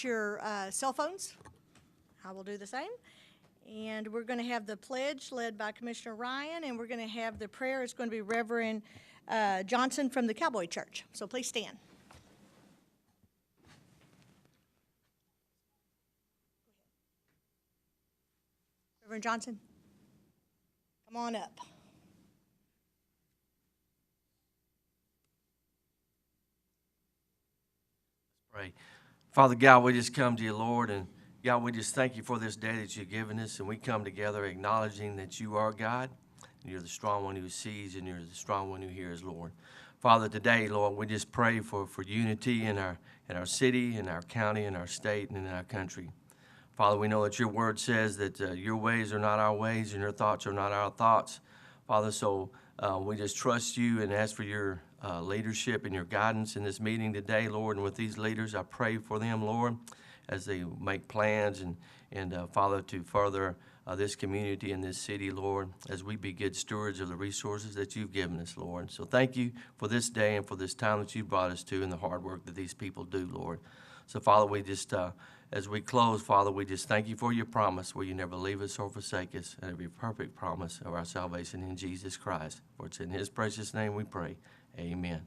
mute your cell phones. I will do the same. And we're going to have the pledge led by Commissioner Ryan, and we're going to have the prayer. It's going to be Reverend Johnson from the Cowboy Church. So please stand. Reverend Johnson, come on up. Pray. Father God, we just come to you, Lord, and God, we just thank you for this day that you've given us, and we come together acknowledging that you are God, and you're the strong one who sees, and you're the strong one who hears, Lord. Father, today, Lord, we just pray for unity in our city, in our county, in our state, and in our country. Father, we know that your word says that your ways are not our ways, and your thoughts are not our thoughts. Father, so we just trust you and ask for your leadership and your guidance in this meeting today, Lord. And with these leaders, I pray for them, Lord, as they make plans and Father, to further this community and this city, Lord, as we be good stewards of the resources that you've given us, Lord. So thank you for this day and for this time that you've brought us to and the hard work that these people do, Lord. So, Father, we just, as we close, Father, we just thank you for your promise where you never leave us or forsake us, and every perfect promise of our salvation in Jesus Christ. For it's in his precious name we pray. Amen.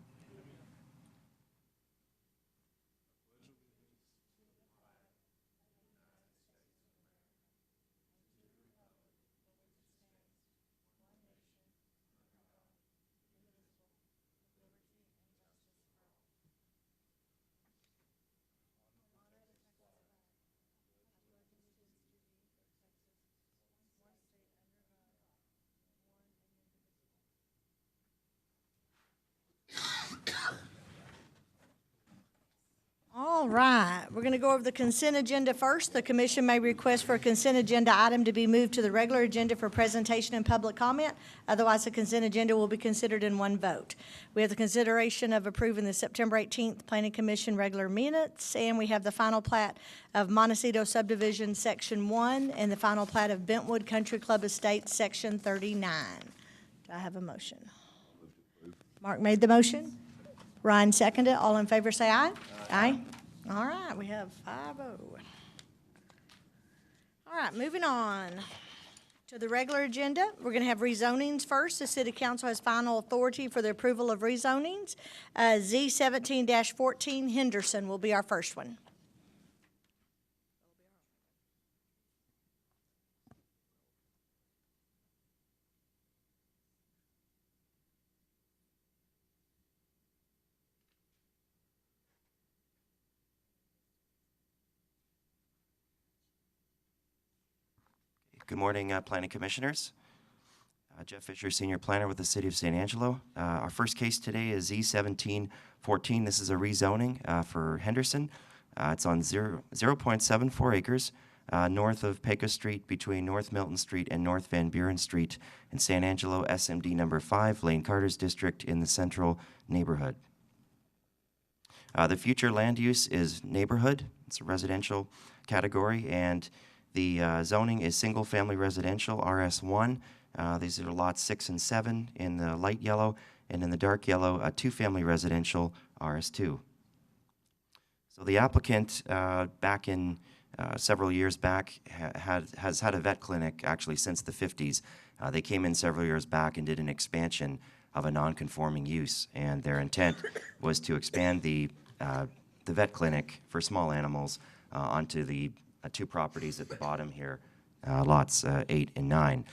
All right, we're going to go over the consent agenda first. The commission may request for a consent agenda item to be moved to the regular agenda for presentation and public comment. Otherwise, the consent agenda will be considered in one vote. We have the consideration of approving the September 18th Planning Commission regular minutes, and we have the final plat of Montecito Subdivision Section 1 and the final plat of Bentwood Country Club Estates Section 39. Do I have a motion? Mark made the motion. Ryan seconded. All in favor say aye. Aye. All right, we have 5-0. All right, moving on to the regular agenda. We're going to have rezonings first. The City Council has final authority for the approval of rezonings. Z17-14 Henderson will be our first one. Good morning, Planning Commissioners. Jeff Fisher, Senior Planner with the City of San Angelo. Our first case today is Z1714. This is a rezoning for Henderson. It's on 0.74 acres north of Pecos Street between North Milton Street and North Van Buren Street in San Angelo, SMD number 5, Lane Carter's district in the central neighborhood. The future land use is neighborhood. It's a residential category, and the zoning is single-family residential, RS1. These are lots 6 and 7 in the light yellow, and in the dark yellow, two-family residential, RS2. So the applicant, back in several years back, has had a vet clinic actually since the 50s. They came in several years back and did an expansion of a non-conforming use, and their intent was to expand the vet clinic for small animals onto the two properties at the bottom here, lots 8 and 9.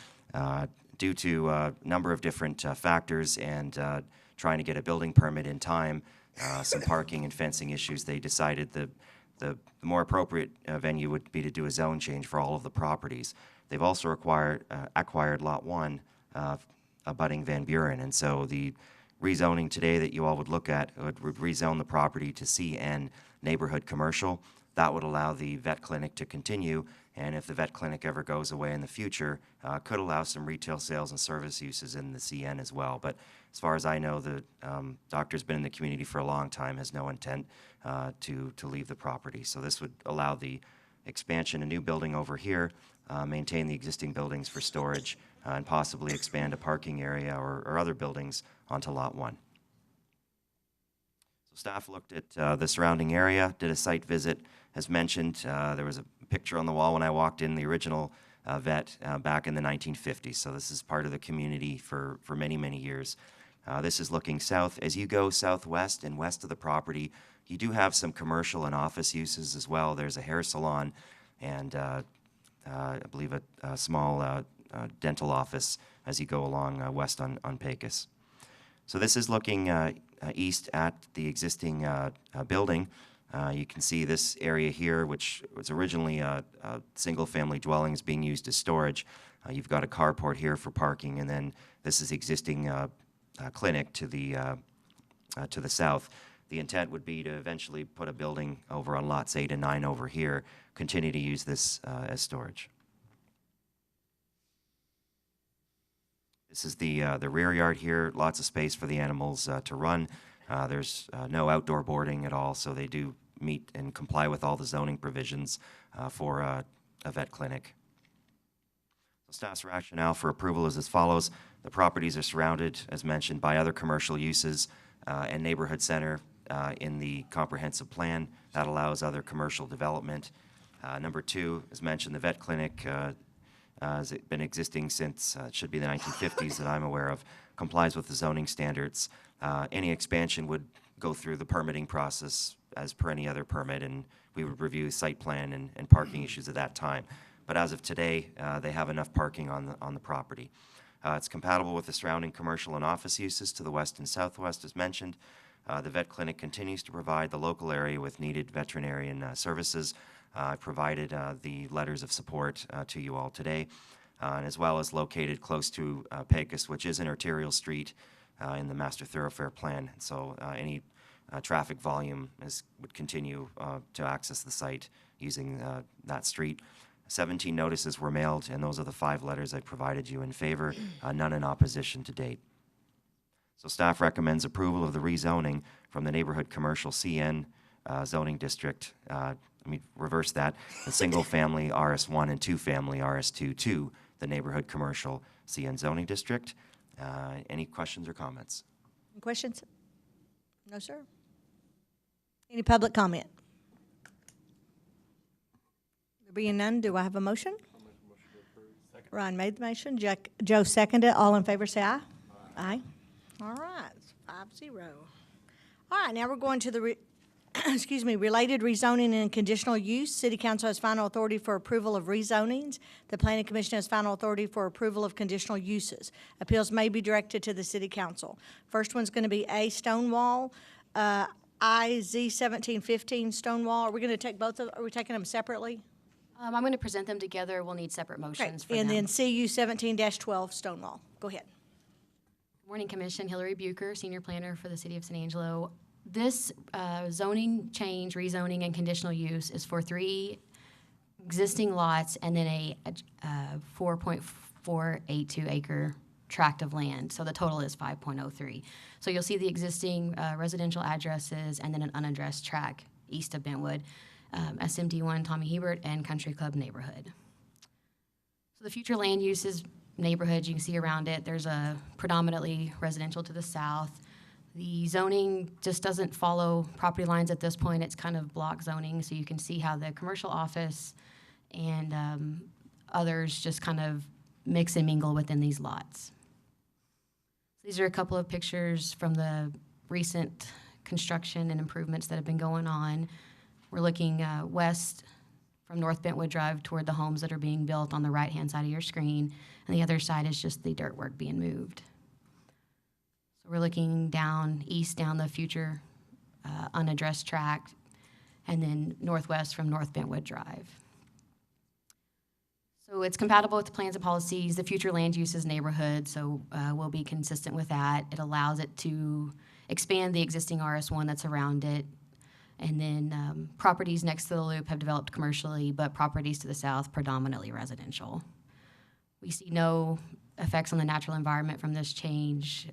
Due to a number of different factors and trying to get a building permit in time, some parking and fencing issues, they decided the more appropriate venue would be to do a zone change for all of the properties. They've also acquired Lot 1, abutting Van Buren, and so the rezoning today that you all would look at would rezone the property to CN neighborhood commercial. That would allow the vet clinic to continue, and if the vet clinic ever goes away in the future, could allow some retail sales and service uses in the CN as well. But as far as I know, the doctor's been in the community for a long time, has no intent to leave the property. So this would allow the expansion, a new building over here, maintain the existing buildings for storage, and possibly expand a parking area or other buildings onto Lot 1. So staff looked at the surrounding area, did a site visit. As mentioned, there was a picture on the wall when I walked in, the original vet back in the 1950s. So this is part of the community for many, many years. This is looking south. As you go southwest and west of the property, you do have some commercial and office uses as well. There's a hair salon and I believe a small dental office as you go along west on Pecos. So this is looking east at the existing building. You can see this area here, which was originally a single-family dwelling, is being used as storage. You've got a carport here for parking, and then this is existing clinic to the south. The intent would be to eventually put a building over on lots 8 and 9 over here, continue to use this as storage. This is the rear yard here, lots of space for the animals to run. There's no outdoor boarding at all, so they do meet and comply with all the zoning provisions for a vet clinic. So staff's rationale for approval is as follows. The properties are surrounded, as mentioned, by other commercial uses and neighborhood center in the comprehensive plan. That allows other commercial development. Number 2, as mentioned, the vet clinic has been existing since, it should be the 1950s that I'm aware of, complies with the zoning standards. Any expansion would go through the permitting process as per any other permit, and we would review site plan and parking issues at that time. But as of today, they have enough parking on the property. It's compatible with the surrounding commercial and office uses to the west and southwest, as mentioned. The vet clinic continues to provide the local area with needed veterinarian services. I provided the letters of support to you all today, and as well as located close to Pecos, which is an arterial street in the master thoroughfare plan. So any traffic volume would continue to access the site using that street. 17 notices were mailed, and those are the 5 letters I provided you in favor, none in opposition to date. So staff recommends approval of the rezoning from the neighborhood commercial CN zoning district. Let me reverse that. The single-family RS1 and 2-family RS2 to the neighborhood commercial CN zoning district. Any questions or comments? Any questions? No, sir. Any public comment? There being none, do I have a motion? Ryan made the motion. Joe seconded. All in favor say aye. Aye. All right, 5-0. All right, now we're going to the related rezoning and conditional use. City Council has final authority for approval of rezonings. The Planning Commission has final authority for approval of conditional uses. Appeals may be directed to the City Council. First one's going to be A, Stonewall, IZ 1715 Stonewall. Are we going to take both of? Are we taking them separately? I'm going to present them together. We'll need separate motions for And them. then CU 17-12 Stonewall. Go ahead. Morning, Commission. Hillary Bucher, Senior Planner for the City of San Angelo. This zoning change, rezoning, and conditional use is for 3 existing lots and then a 4.482 acre tract of land. So the total is 5.03. So you'll see the existing residential addresses and then an unaddressed tract east of Bentwood, SMD1 Tommy Hebert, and Country Club neighborhood. So the future land uses neighborhood you can see around it. There's a predominantly residential to the south. The zoning just doesn't follow property lines at this point. It's kind of block zoning, so you can see how the commercial office and others just kind of mix and mingle within these lots. These are a couple of pictures from the recent construction and improvements that have been going on. We're looking west from North Bentwood Drive toward the homes that are being built on the right-hand side of your screen, and the other side is just the dirt work being moved. So we're looking east down the future unaddressed tract, and then northwest from North Bentwood Drive. So it's compatible with the plans and policies. The future land use is neighborhood, so we'll be consistent with that. It allows it to expand the existing RS1 that's around it. And then properties next to the loop have developed commercially, but properties to the south predominantly residential. We see no effects on the natural environment from this change.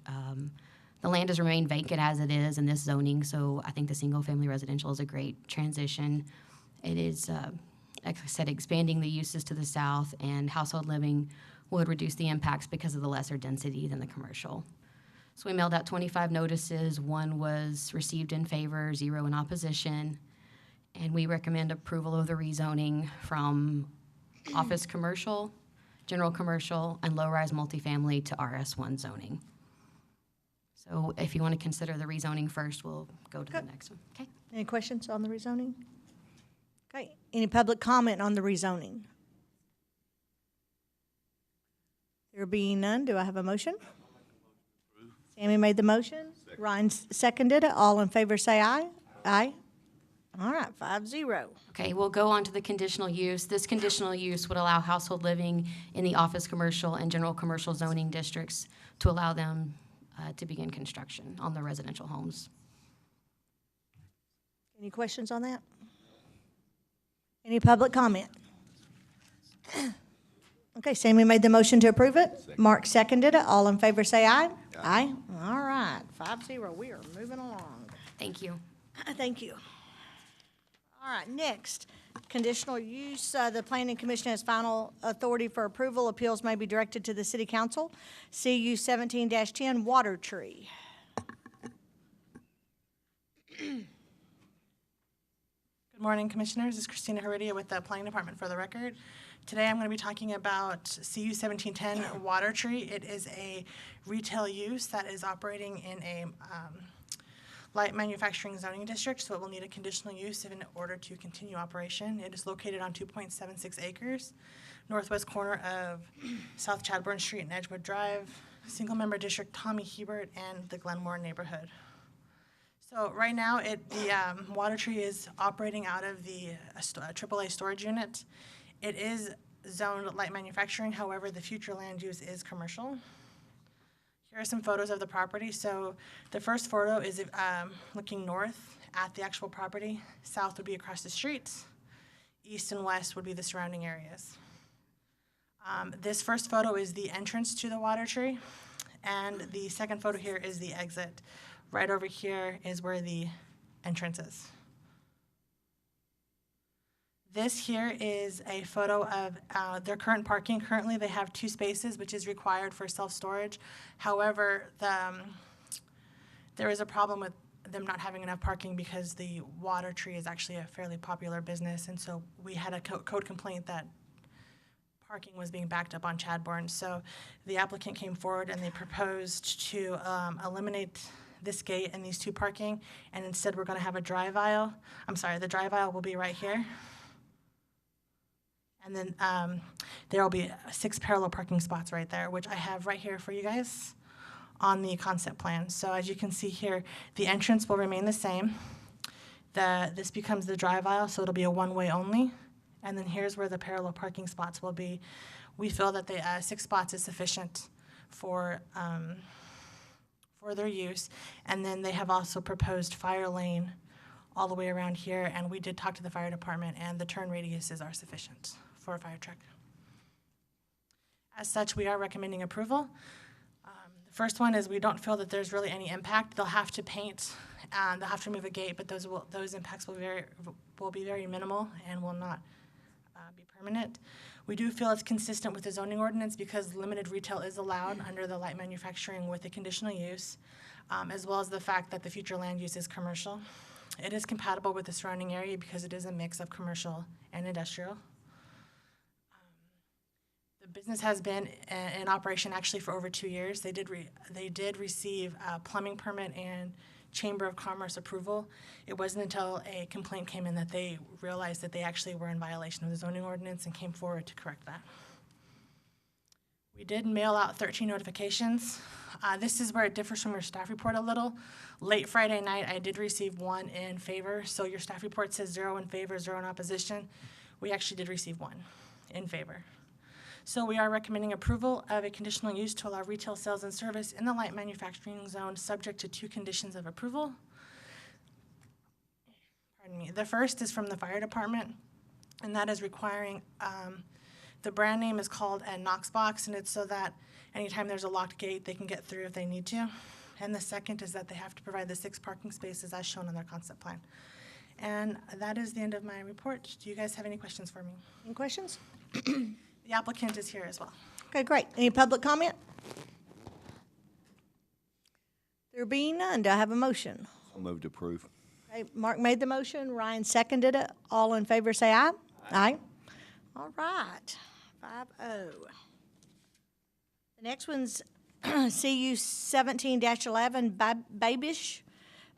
The land has remained vacant as it is in this zoning, so I think the single-family residential is a great transition. It is, like I said, expanding the uses to the south, and household living would reduce the impacts because of the lesser density than the commercial. So we mailed out 25 notices. 1 was received in favor, 0 in opposition. And we recommend approval of the rezoning from office commercial, general commercial, and low-rise multifamily to RS1 zoning. So if you want to consider the rezoning first, we'll go to the next one. Okay. Any questions on the rezoning? Okay, any public comment on the rezoning? There being none, do I have a motion? Sammy made the motion. Ryan seconded it. All in favor say aye. Aye. All right, 5-0. Okay, we'll go on to the conditional use. This conditional use would allow household living in the office commercial and general commercial zoning districts to allow them to begin construction on the residential homes. Any questions on that? Any public comment? Okay, Sammy made the motion to approve it. Mark seconded it. All in favor say aye. Aye. All right, 5-0. We are moving along. Thank you. Thank you. All right, next, conditional use. The Planning Commission has final authority for approval. Appeals may be directed to the City Council. CU 17-10, Water Tree. Good morning, Commissioners. This is Christina Heredia with the Planning Department for the record. Today I'm going to be talking about CU 1710 Water Tree. It is a retail use that is operating in a light manufacturing zoning district, so it will need a conditional use in order to continue operation. It is located on 2.76 acres, northwest corner of South Chadbourne Street and Edgewood Drive, single-member district Tommy Hebert, and the Glenmore neighborhood. So right now, the Water Tree is operating out of the AAA storage unit. It is zoned light manufacturing, however, the future land use is commercial. Here are some photos of the property. So the first photo is looking north at the actual property. South would be across the street. East and west would be the surrounding areas. This first photo is the entrance to the Water Tree, and the second photo here is the exit. Right over here is where the entrance is. This here is a photo of their current parking. Currently, they have 2 spaces, which is required for self-storage. However, there is a problem with them not having enough parking because the Water Tree is actually a fairly popular business, and so we had a code complaint that parking was being backed up on Chadbourne. So the applicant came forward and they proposed to eliminate this gate and these 2 parking, and instead we're going to have a drive aisle. I'm sorry, the drive aisle will be right here. And then there will be 6 parallel parking spots right there, which I have right here for you guys on the concept plan. So as you can see here, the entrance will remain the same. This becomes the drive aisle, so it'll be a one-way only. And then here's where the parallel parking spots will be. We feel that the 6 spots is sufficient for their use. And then they have also proposed fire lane all the way around here, and we did talk to the fire department, and the turn radiuses are sufficient for a fire truck. As such, we are recommending approval. The first one is we don't feel that there's really any impact. They'll have to paint, and they'll have to move a gate, but those impacts will be very minimal and will not be permanent. We do feel it's consistent with the zoning ordinance because limited retail is allowed under the light manufacturing with a conditional use, as well as the fact that the future land use is commercial. It is compatible with the surrounding area because it is a mix of commercial and industrial. The business has been in operation actually for over 2 years. They did receive a plumbing permit and Chamber of Commerce approval. It wasn't until a complaint came in that they realized that they actually were in violation of the zoning ordinance and came forward to correct that. We did mail out 13 notifications. This is where it differs from your staff report a little. Late Friday night, I did receive 1 in favor. So your staff report says 0 in favor, 0 in opposition. We actually did receive 1 in favor. So we are recommending approval of a conditional use to allow retail sales and service in the light manufacturing zone subject to 2 conditions of approval. Pardon me. The first is from the fire department, and that is requiring the brand name is called a Knox box, and it's so that anytime there's a locked gate, they can get through if they need to. And the second is that they have to provide the 6 parking spaces as shown on their concept plan. And that is the end of my report. Do you guys have any questions for me? Any questions? The applicant is here as well. Okay, great. Any public comment? There being none, do I have a motion? I'll move to approve. Okay, Mark made the motion, Ryan seconded it. All in favor say aye. Aye. All right, 5-0. The next one's CU 17-11, Babish.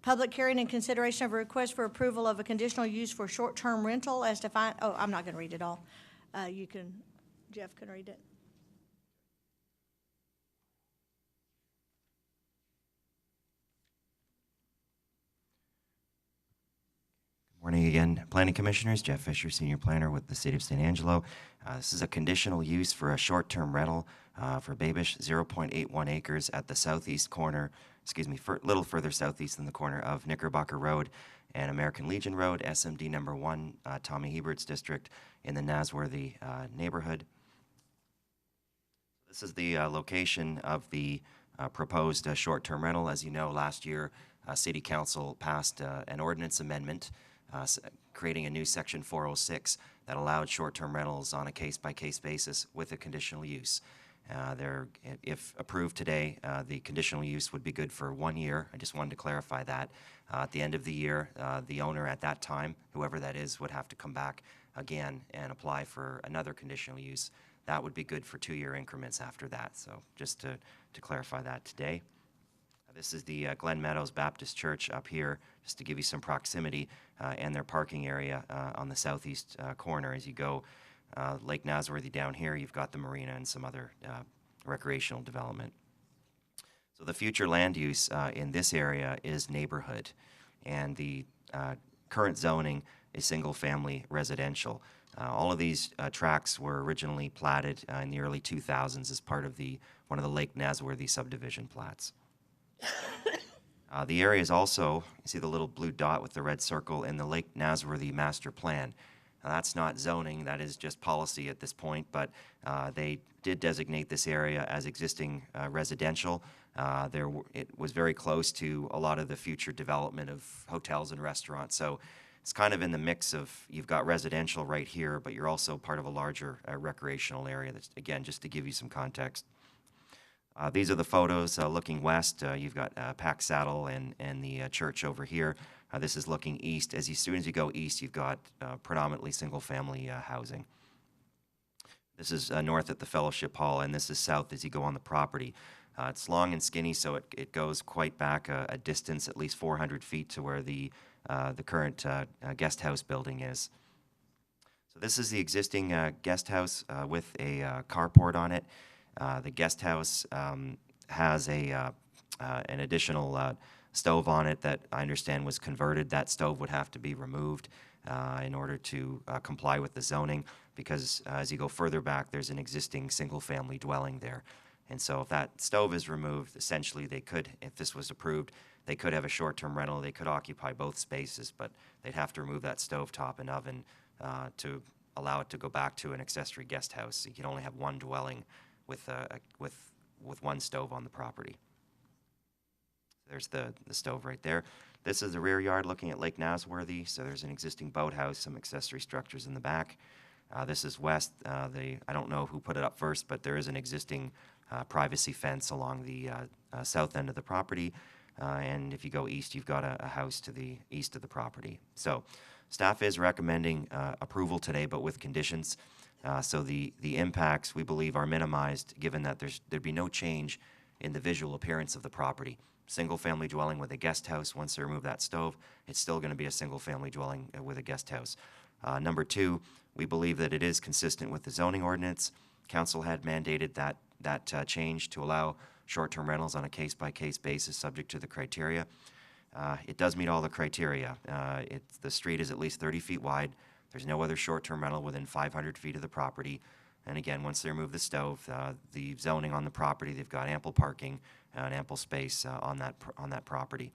Public hearing and consideration of a request for approval of a conditional use for short-term rental as defined, oh, I'm not gonna read it all. Jeff can read it. Morning again, Planning Commissioners. Jeff Fisher, Senior Planner with the City of San Angelo. This is a conditional use for a short-term rental for Babish, 0.81 acres at the southeast corner, a little further southeast than the corner of Knickerbocker Road and American Legion Road, SMD number 1, Tommy Hebert's district in the Nasworthy neighborhood. This is the location of the proposed short-term rental. As you know, last year, City Council passed an ordinance amendment creating a new Section 406 that allowed short-term rentals on a case-by-case basis with a conditional use. If approved today, the conditional use would be good for 1 year. I just wanted to clarify that. At the end of the year, the owner at that time, whoever that is, would have to come back again and apply for another conditional use. That would be good for 2-year increments after that. So just to clarify that today. This is the Glen Meadows Baptist Church up here, just to give you some proximity, and their parking area on the southeast corner. As you go Lake Nasworthy down here, you've got the marina and some other recreational development. So the future land use in this area is neighborhood, and the current zoning is single-family residential. All of these tracts were originally platted in the early 2000s as part of one of the Lake Nasworthy subdivision plats. The area is also, you see the little blue dot with the red circle in the Lake Nasworthy Master Plan. Now, that's not zoning, that is just policy at this point, but they did designate this area as existing residential. It was very close to a lot of the future development of hotels and restaurants, so it's kind of in the mix of, you've got residential right here, but you're also part of a larger recreational area. That's, again, just to give you some context. These are the photos looking west. You've got Pack Saddle and the church over here. This is looking east. As soon as you go east, you've got predominantly single-family housing. This is north at the Fellowship Hall, and this is south as you go on the property. It's long and skinny, so it goes quite back a distance, at least 400 feet to where the current guest house building is. So this is the existing guest house with a carport on it. The guest house has an additional stove on it that I understand was converted. That stove would have to be removed in order to comply with the zoning, because as you go further back, there's an existing single-family dwelling there. And so if that stove is removed, essentially they could, if this was approved, they could have a short-term rental. They could occupy both spaces, but they'd have to remove that stove top and oven to allow it to go back to an accessory guest house. So you can only have one dwelling with one stove on the property. There's the stove right there. This is the rear yard looking at Lake Nasworthy. So there's an existing boathouse, some accessory structures in the back. This is west. I don't know who put it up first, but there is an existing privacy fence along the south end of the property. And if you go east, you've got a house to the east of the property. So staff is recommending approval today, but with conditions. So the impacts, we believe, are minimized, given that there'd be no change in the visual appearance of the property. Single-family dwelling with a guest house. Once they remove that stove, it's still going to be a single-family dwelling with a guest house. Number two, we believe that it is consistent with the zoning ordinance. Council had mandated that change to allow short-term rentals on a case-by-case basis, subject to the criteria. It does meet all the criteria. The street is at least 30 feet wide. There's no other short-term rental within 500 feet of the property. And again, once they remove the stove, the zoning on the property, they've got ample parking and ample space on that property.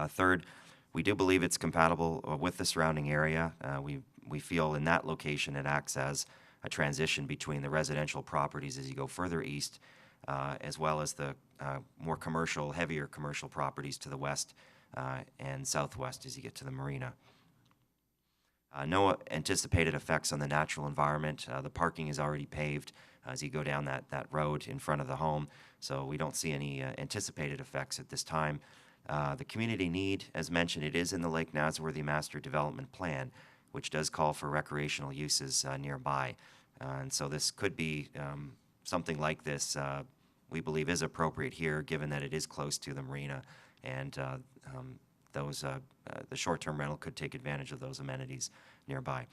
Third, we do believe it's compatible with the surrounding area. We feel in that location it acts as a transition between the residential properties as you go further east, as well as the more commercial, heavier commercial properties to the west and southwest as you get to the marina. No anticipated effects on the natural environment. The parking is already paved as you go down that road in front of the home, so we don't see any anticipated effects at this time. The community need, as mentioned, it is in the Lake Nasworthy Master Development Plan, which does call for recreational uses nearby. And so this could be something like this, we believe is appropriate here, given that it is close to the marina, and the short-term rental could take advantage of those amenities nearby.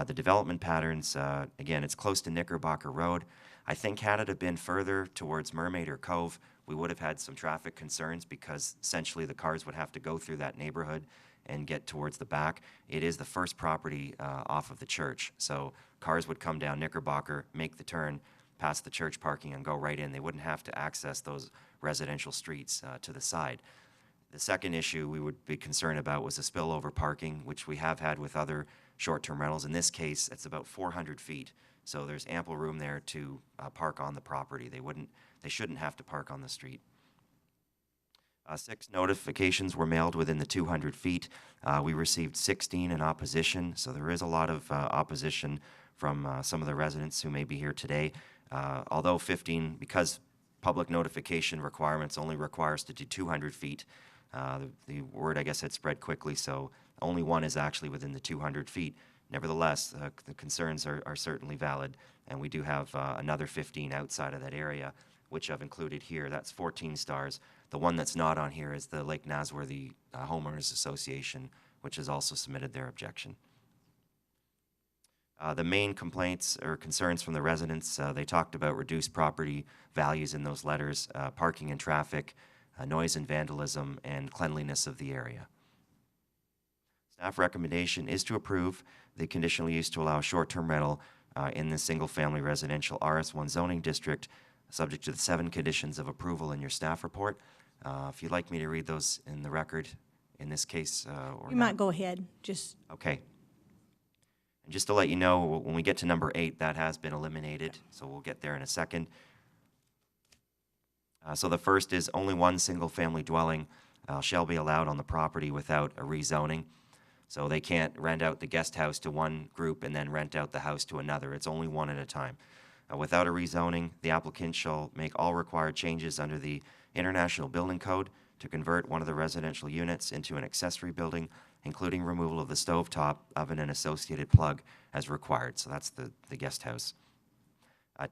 The development patterns, again, it's close to Knickerbocker Road. I think had it have been further towards Mermaid or Cove, we would have had some traffic concerns because essentially the cars would have to go through that neighborhood and get towards the back. It is the first property off of the church, so cars would come down Knickerbocker, make the turn, past the church parking, and go right in. They wouldn't have to access those residential streets to the side. The second issue we would be concerned about was the spillover parking, which we have had with other short-term rentals. In this case, it's about 400 feet, so there's ample room there to park on the property. They shouldn't have to park on the street. 6 notifications were mailed within the 200 feet. We received 16 in opposition, so there is a lot of opposition from some of the residents who may be here today. Although 15, because public notification requirements only requires to do 200 feet, the word, I guess, had spread quickly, so only 1 is actually within the 200 feet. Nevertheless, the concerns are certainly valid, and we do have another 15 outside of that area, which I've included here. That's 14 stars. The one that's not on here is the Lake Nasworthy Homeowners Association, which has also submitted their objection. The main complaints or concerns from the residents, they talked about reduced property values in those letters, parking and traffic, noise and vandalism, and cleanliness of the area. Staff recommendation is to approve the conditional use to allow short-term rental in the single-family residential RS1 zoning district, subject to the 7 conditions of approval in your staff report. If you'd like me to read those in the record in this case, or You not. might go ahead, just, Okay. And just to let you know, when we get to number 8, that has been eliminated, so we'll get there in a second. So the first is only one single-family dwelling shall be allowed on the property without a rezoning. So they can't rent out the guest house to one group and then rent out the house to another. It's only one at a time. Without a rezoning, the applicant shall make all required changes under the International Building Code to convert one of the residential units into an accessory building, including removal of the stovetop, oven, and associated plug as required. So that's the guest house.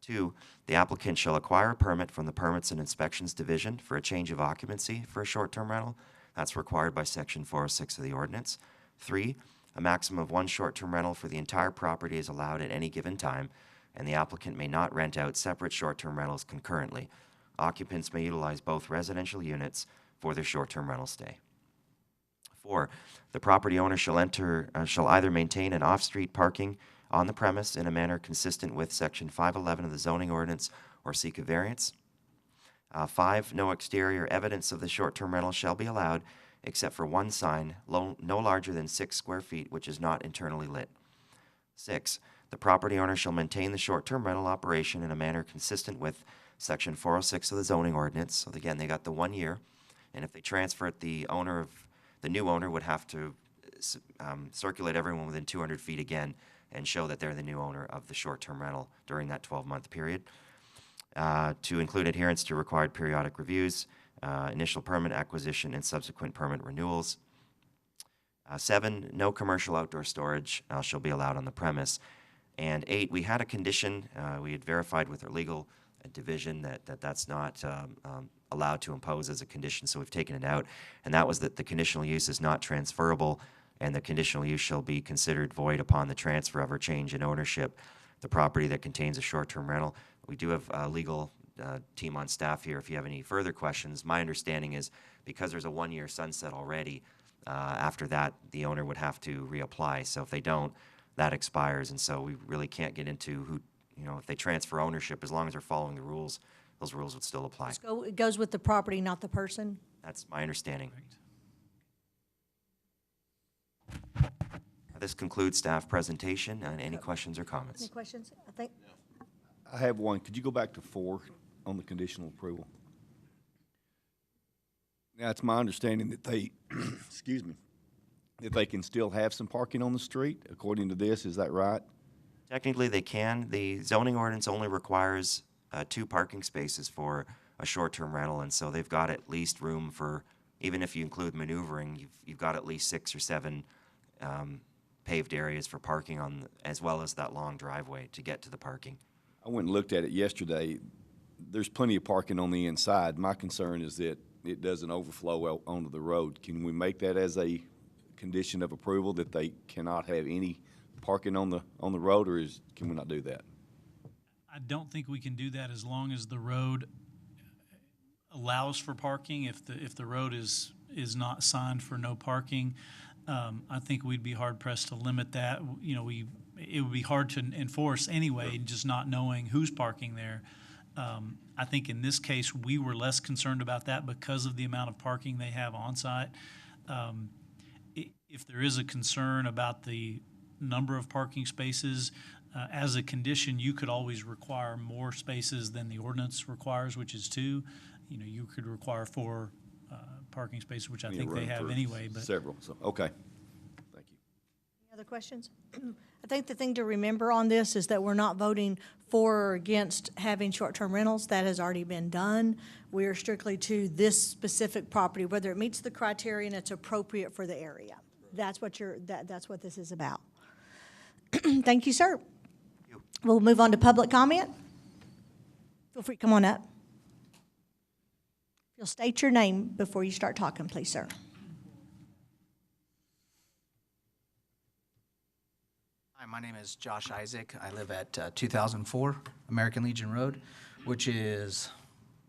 2, the applicant shall acquire a permit from the Permits and Inspections Division for a change of occupancy for a short-term rental. That's required by Section 406 of the ordinance. 3, a maximum of 1 short-term rental for the entire property is allowed at any given time, and the applicant may not rent out separate short-term rentals concurrently. Occupants may utilize both residential units for their short-term rental stay. 4, the property owner shall either maintain an off-street parking on the premise in a manner consistent with Section 511 of the zoning ordinance or seek a variance. 5, no exterior evidence of the short-term rental shall be allowed except for 1 sign no larger than 6 square feet, which is not internally lit. 6, the property owner shall maintain the short-term rental operation in a manner consistent with Section 406 of the zoning ordinance. So again, they got the 1 year, and if they transfer it, the new owner would have to circulate everyone within 200 feet again and show that they're the new owner of the short-term rental during that 12-month period. To include adherence to required periodic reviews, initial permit acquisition, and subsequent permit renewals. 7, no commercial outdoor storage shall be allowed on the premise. And 8, we had a condition, we had verified with our legal division that's not allowed to impose as a condition, so we've taken it out. And that was that the conditional use is not transferable, and the conditional use shall be considered void upon the transfer of or change in ownership the property that contains a short-term rental. We do have a legal team on staff here if you have any further questions. My understanding is because there's a 1-year sunset already, after that, the owner would have to reapply. So if they don't, that expires, and so we really can't get into who, if they transfer ownership, as long as they're following the rules, those rules would still apply. so it goes with the property, not the person? That's my understanding. This concludes staff presentation. Any questions or Any comments? questions? I think, I have one. Could you go back to 4 on the conditional approval? Now, it's my understanding that they, excuse me, that they can still have some parking on the street, according to this, is that right? Technically, they can. The zoning ordinance only requires 2 parking spaces for a short-term rental, and so they've got at least room for, even if you include maneuvering, you've got at least 6 or 7 paved areas for parking on, as well as that long driveway to get to the parking. I went and looked at it yesterday. There's plenty of parking on the inside. My concern is that it doesn't overflow out onto the road. Can we make that as a condition of approval, that they cannot have any parking on the road, or can we not do that? I don't think we can do that as long as the road allows for parking. If the road is not signed for no parking, I think we'd be hard pressed to limit that. You know, it would be hard to enforce anyway, just not knowing who's parking there. I think in this case, we were less concerned about that because of the amount of parking they have on site. If there is a concern about the number of parking spaces, as a condition, you could always require more spaces than the ordinance requires, which is 2. You know, you could require 4 parking spaces, which I think they have anyway. But Several, so, okay. Thank you. Any other questions? I think the thing to remember on this is that we're not voting for or against having short-term rentals. That has already been done. We are strictly to this specific property, whether it meets the criteria and it's appropriate for the area. That's what that's what this is about. Thank you, sir. We'll move on to public comment. Feel free to come on up. You'll state your name before you start talking, please, sir. Hi, my name is Josh Isaac. I live at 2004 American Legion Road, which is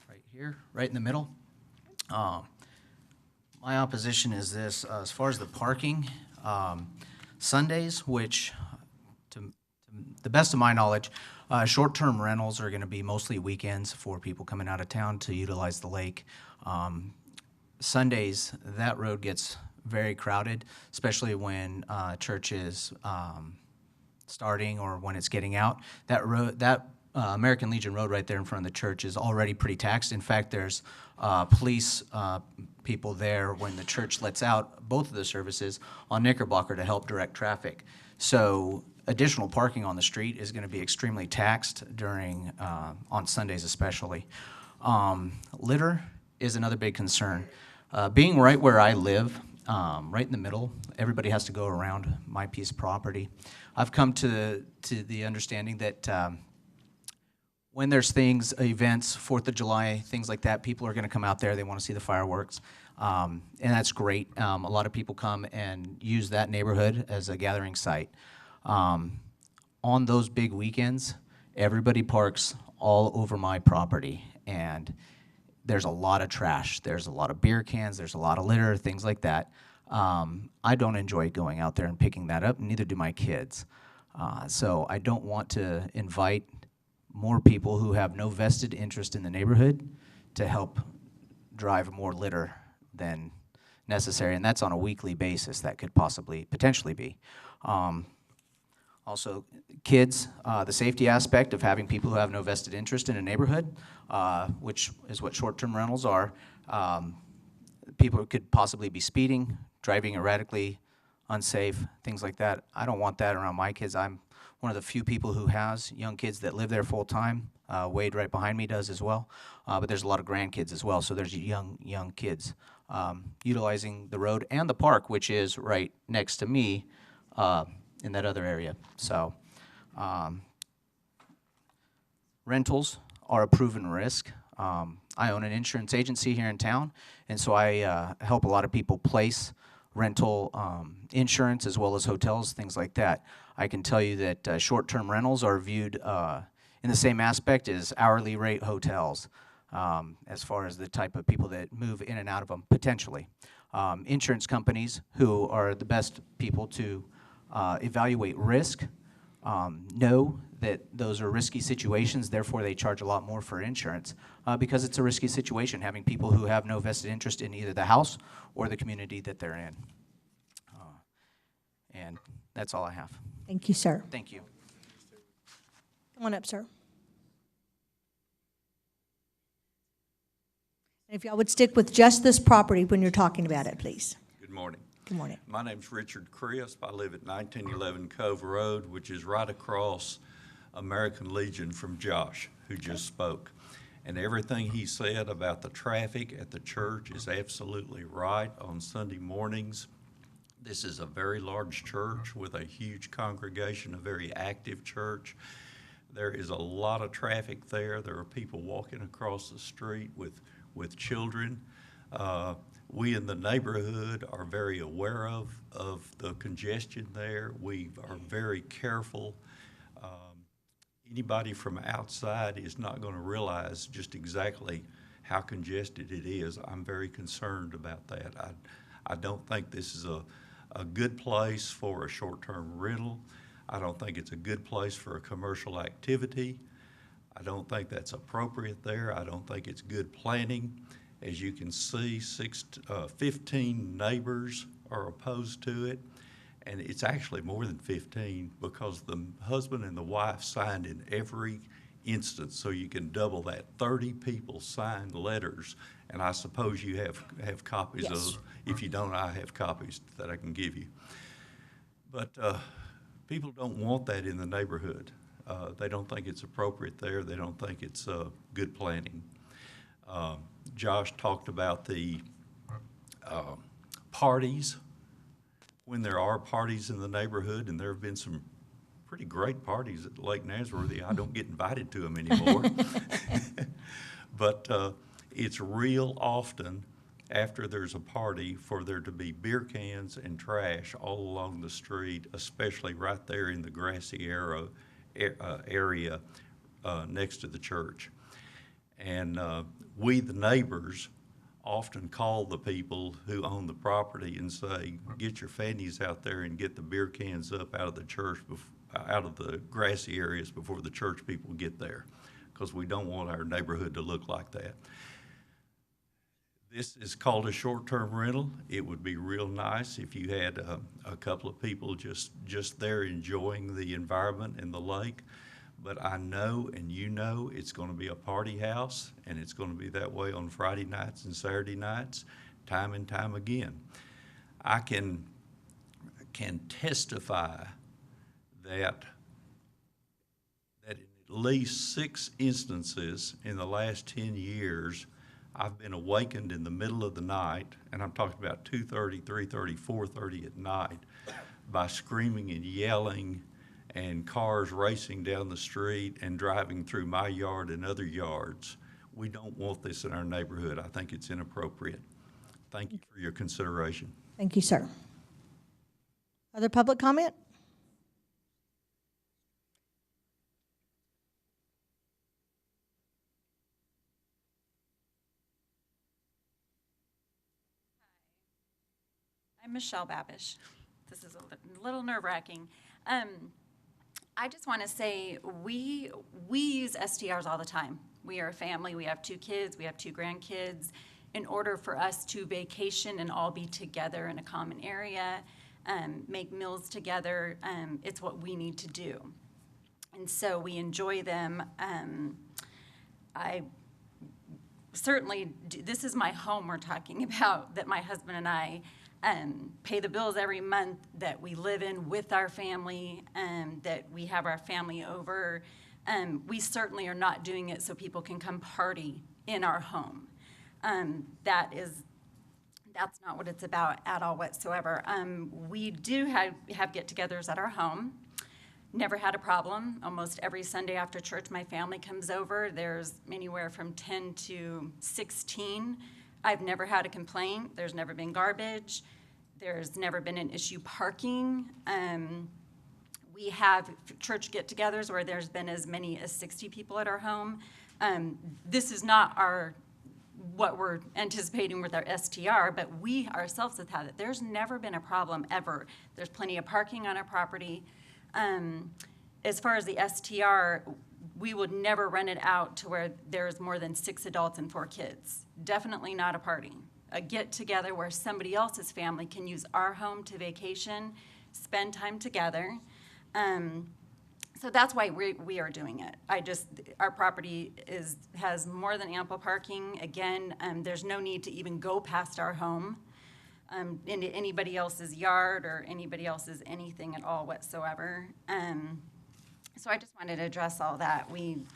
right here, right in the middle. My opposition is this, as far as the parking, Sundays, which to the best of my knowledge, short-term rentals are going to be mostly weekends for people coming out of town to utilize the lake. Sundays, that road gets very crowded, especially when church is starting or when it's getting out. That road, American Legion Road right there in front of the church is already pretty taxed. In fact, there's police people there when the church lets out both of the services on Knickerbocker to help direct traffic. So additional parking on the street is going to be extremely taxed during, on Sundays especially. Litter is another big concern. Being right where I live, right in the middle, everybody has to go around my piece of property. I've come to the understanding that when there's things, events, 4th of July, things like that, people are going to come out there. They want to see the fireworks, and that's great. A lot of people come and use that neighborhood as a gathering site. On those big weekends, everybody parks all over my property, and there's a lot of trash. There's a lot of beer cans. There's a lot of litter, things like that. I don't enjoy going out there and picking that up, neither do my kids. So I don't want to invite more people who have no vested interest in the neighborhood to help drive more litter than necessary, and that's on a weekly basis. That could potentially be. Also, kids, the safety aspect of having people who have no vested interest in a neighborhood, which is what short-term rentals are. People could possibly be speeding, driving erratically, unsafe, things like that. I don't want that around my kids. I'm one of the few people who has young kids that live there full-time. Wade right behind me does as well. But there's a lot of grandkids as well, so there's young kids utilizing the road and the park, which is right next to me in that other area. So rentals are a proven risk. I own an insurance agency here in town, and so I help a lot of people place rental insurance as well as hotels, things like that. I can tell you that short-term rentals are viewed in the same aspect as hourly rate hotels as far as the type of people that move in and out of them, potentially. Insurance companies, who are the best people to evaluate risk, know that those are risky situations, therefore they charge a lot more for insurance because it's a risky situation, having people who have no vested interest in either the house or the community that they're in. And that's all I have. Thank you, sir. Thank you. Come on up, sir. And if y'all would stick with just this property when you're talking about it, please. Good morning. Good morning. My name's Richard Crisp. I live at 1911 Cove Road, which is right across American Legion from Josh, who just spoke. And everything he said about the traffic at the church is absolutely right on Sunday mornings. This is a very large church with a huge congregation, a very active church. There is a lot of traffic there. There are people walking across the street with children. We in the neighborhood are very aware of the congestion there. We are very careful. Anybody from outside is not going to realize just exactly how congested it is. I'm very concerned about that. I don't think this is a good place for a short-term rental. I don't think it's a good place for a commercial activity. I don't think that's appropriate there. I don't think it's good planning. As you can see, 15 neighbors are opposed to it, and it's actually more than 15 because the husband and the wife signed in every instance, so you can double that. 30 people signed letters, and I suppose you have copies of those. If you don't, I have copies that I can give you. But people don't want that in the neighborhood. They don't think it's appropriate there. They don't think it's good planning. Josh talked about the parties. When there are parties in the neighborhood, and there have been some pretty great parties at Lake Nasworthy, I don't get invited to them anymore. But it's real often after there's a party for there to be beer cans and trash all along the street, especially right there in the grassy area next to the church. And we, the neighbors, often call the people who own the property and say, get your fannies out there and get the beer cans up out of the church, out of the grassy areas before the church people get there, because we don't want our neighborhood to look like that. This is called a short-term rental. It would be real nice if you had a couple of people just there enjoying the environment and the lake. But I know, and you know, it's going to be a party house, and it's going to be that way on Friday nights and Saturday nights, time and time again. I can testify that in at least 6 instances in the last 10 years, I've been awakened in the middle of the night, and I'm talking about 2:30, 3:30, 4:30 at night, by screaming and yelling and cars racing down the street and driving through my yard and other yards. We don't want this in our neighborhood. I think it's inappropriate. Thank you for your consideration. Thank you, sir. Other public comment? I'm Michelle Babish. This is a little nerve-wracking. I just want to say we use STRs all the time. We are a family. We have 2 kids. We have 2 grandkids. In order for us to vacation and all be together in a common area, make meals together, it's what we need to do. And so we enjoy them. I certainly this is my home we're talking about, that my husband and I pay the bills every month, that we live in with our family, that we have our family over. We certainly are not doing it so people can come party in our home. That's not what it's about at all whatsoever. We do have get-togethers at our home. Never had a problem. Almost every Sunday after church, my family comes over. There's anywhere from 10 to 16. I've never had a complaint. There's never been garbage. There's never been an issue parking. We have church get-togethers where there's been as many as 60 people at our home. This is not what we're anticipating with our STR, but we ourselves have had it. There's never been a problem ever. There's plenty of parking on our property. As far as the STR, we would never rent it out to where there's more than 6 adults and 4 kids. Definitely not a party. A get-together where somebody else's family can use our home to vacation, spend time together. So that's why we are doing it. Our property has more than ample parking. Again, there's no need to even go past our home. in anybody else's yard or anybody else's anything at all whatsoever. So I just wanted to address all that.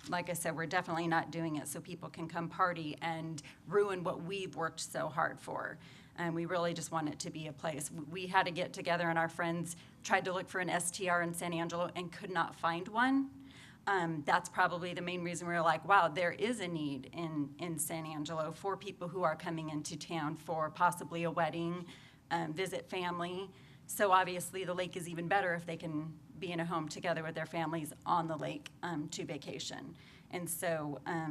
Like I said, we're definitely not doing it so people can come party and ruin what we've worked so hard for. And we really just want it to be a place. We had to get together, and our friends tried to look for an STR in San Angelo and could not find one. That's probably the main reason we were like, wow, there is a need in San Angelo for people who are coming into town for possibly a wedding, visit family. So obviously the lake is even better if they can be in a home together with their families on the lake to vacation. And so I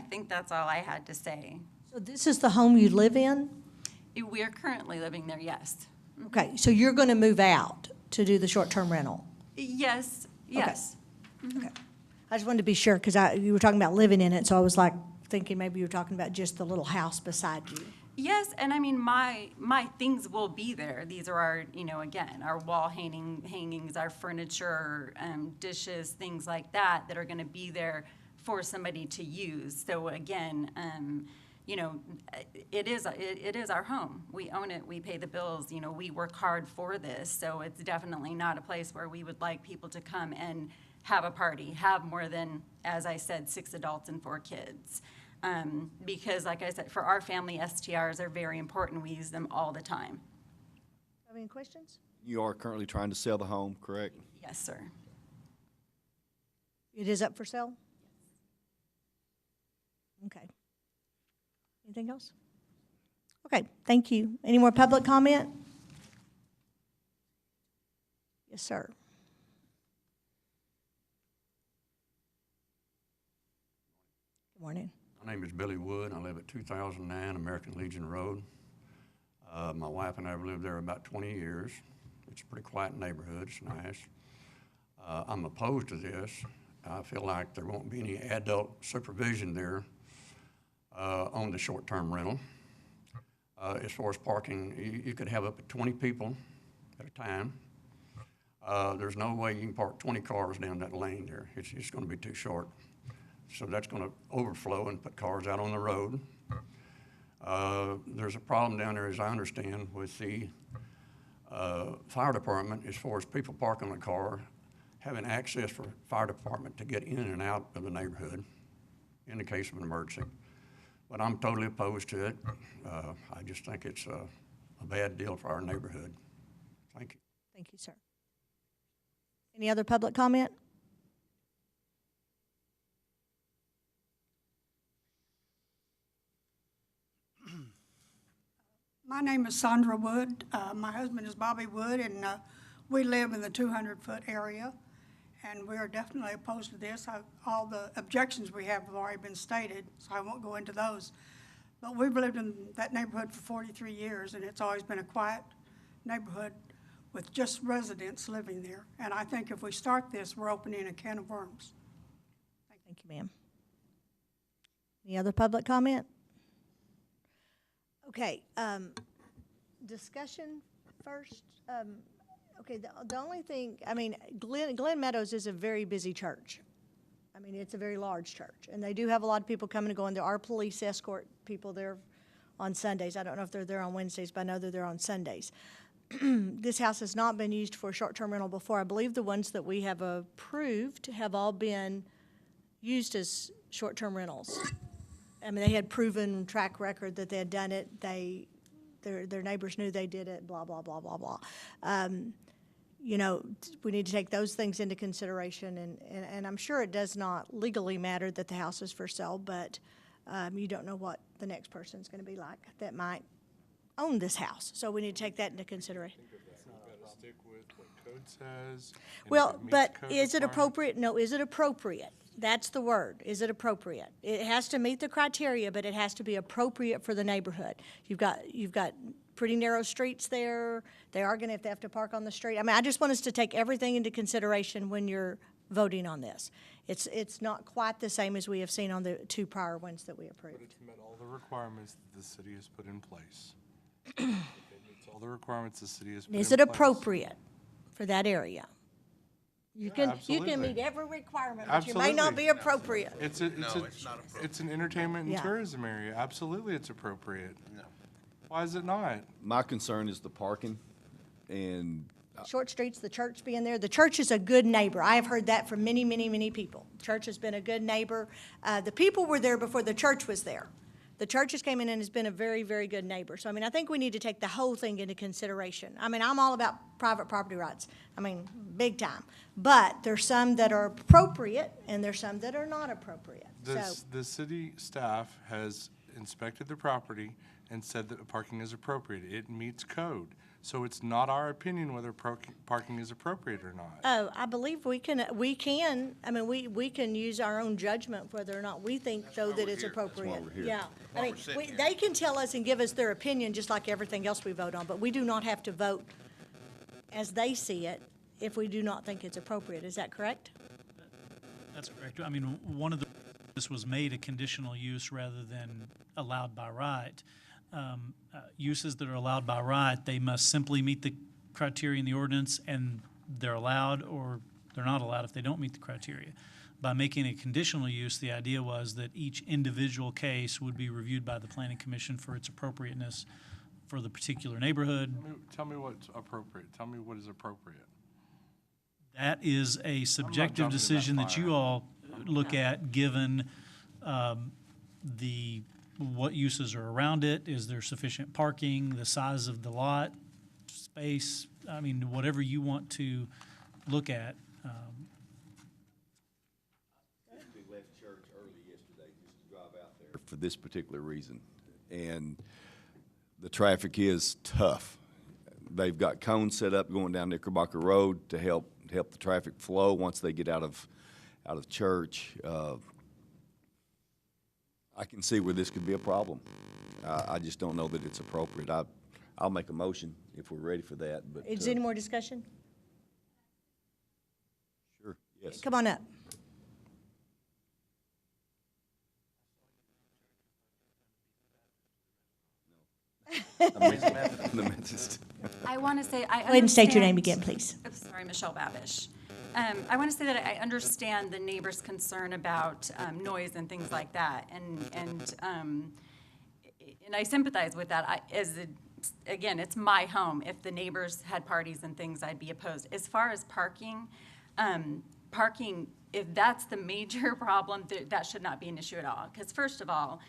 think that's all I had to say. So this is the home you live in? We're currently living there, yes. Okay, so you're going to move out to do the short-term rental? Yes, yes. Okay. I just wanted to be sure, because you were talking about living in it, so I was like thinking maybe you were talking about just the little house beside you. Yes, and I mean, my things will be there. These are our, again, our wall hangings, our furniture, dishes, things like that are going to be there for somebody to use. So again, it is our home. We own it. We pay the bills. We work hard for this. So it's definitely not a place where we would like people to come and have a party, have more than, as I said, 6 adults and 4 kids. Because like I said, for our family, STRs are very important. We use them all the time. Have any questions? You are currently trying to sell the home, correct? Yes, sir. It is up for sale? Okay. Anything else? Okay, thank you. Any more public comment? Yes, sir. Good morning. My name is Billy Wood. I live at 2009 American Legion Road. My wife and I have lived there about 20 years. It's a pretty quiet neighborhood. It's nice. I'm opposed to this. I feel like there won't be any adult supervision there on the short-term rental. As far as parking, you could have up to 20 people at a time. There's no way you can park 20 cars down that lane there. It's going to be too short. So that's going to overflow and put cars out on the road. There's a problem down there, as I understand, with the fire department as far as people parking the car, having access for fire department to get in and out of the neighborhood in the case of an emergency. But I'm totally opposed to it. I just think it's a bad deal for our neighborhood. Thank you. Thank you, sir. Any other public comment? My name is Sandra Wood. My husband is Bobby Wood, and we live in the 200-foot area, and we are definitely opposed to this. All the objections we have already been stated, so I won't go into those. But we've lived in that neighborhood for 43 years, and it's always been a quiet neighborhood with just residents living there. And I think if we start this, we're opening a can of worms. Thank you, ma'am. Any other public comment? Okay, discussion first. Okay, the only thing, I mean, Glen Meadows is a very busy church. I mean, it's a very large church, and they do have a lot of people coming and going. There are police escort people there on Sundays. I don't know if they're there on Wednesdays, but I know they're there on Sundays. This house has not been used for short-term rental before. I believe the ones that we have approved have all been used as short-term rentals. I mean, they had proven track record that they had done it. Their neighbors knew they did it, blah, blah, blah, blah, blah. You know, we need to take those things into consideration, and I'm sure it does not legally matter that the house is for sale, but you don't know what the next person's going to be like that might own this house. So we need to take that into consideration. Stick with what code says. Well, but is it appropriate? No, is it appropriate? That's the word. Is it appropriate? It has to meet the criteria, but it has to be appropriate for the neighborhood. You've got pretty narrow streets there. They are going to have to park on the street. I mean, I just want us to take everything into consideration when you're voting on this. It's not quite the same as we have seen on the 2 prior ones that we approved. But it's met all the requirements that the city has put in place. It meets all the requirements the city has put in place. Is it appropriate for that area? You can absolutely. meet every requirement, but you may not Absolutely. be appropriate. It's not appropriate. It's an entertainment and Yeah. tourism area. Absolutely, it's appropriate. No. Why is it not? My concern is the parking, and Short Streets, the church being there. The church is a good neighbor. I have heard that from many, many, many people. Church has been a good neighbor. The people were there before the church was there. The church has came in and has been a very, very good neighbor. So, I mean, I think we need to take the whole thing into consideration. I mean, I'm all about private property rights. I mean, big time. But there's some that are appropriate and there's some that are not appropriate. The city staff has inspected the property and said that parking is appropriate. It meets code. So it's not our opinion whether parking is appropriate or not. Oh, I believe we can, I mean, we can use our own judgment whether or not we think, though, that it's appropriate. we're here. Yeah. I mean, they can tell us and give us their opinion, just like everything else we vote on, but we do not have to vote as they see it if we do not think it's appropriate. Is that correct? That's correct. I mean, this was made a conditional use rather than allowed by right. Uses that are allowed by right, they must simply meet the criteria in the ordinance, and they're allowed or they're not allowed if they don't meet the criteria. By making a conditional use, the idea was that each individual case would be reviewed by the Planning Commission for its appropriateness for the particular neighborhood. Tell me what's appropriate. Tell me what is appropriate. That is a subjective jumping in that decision that fire. you all look at, given what uses are around it. Is there sufficient parking, the size of the lot, space? I mean, whatever you want to look at. We left church early yesterday just to drive out there for this particular reason, and the traffic is tough. They've got cones set up going down Knickerbocker Road to help the traffic flow once they get out of church. I can see where this could be a problem. I just don't know that it's appropriate. I'll make a motion if we're ready for that, but. Is there any more discussion? Sure, yes. Come on up. The Methodist. I want to say, I understand. Go ahead and state your name again, please. I'm sorry, Michelle Babish. I want to say that I understand the neighbor's concern about noise and things like that, and I sympathize with that. Again, it's my home. If the neighbors had parties and things, I'd be opposed. As far as parking, if that's the major problem, that should not be an issue at all. Because first of all,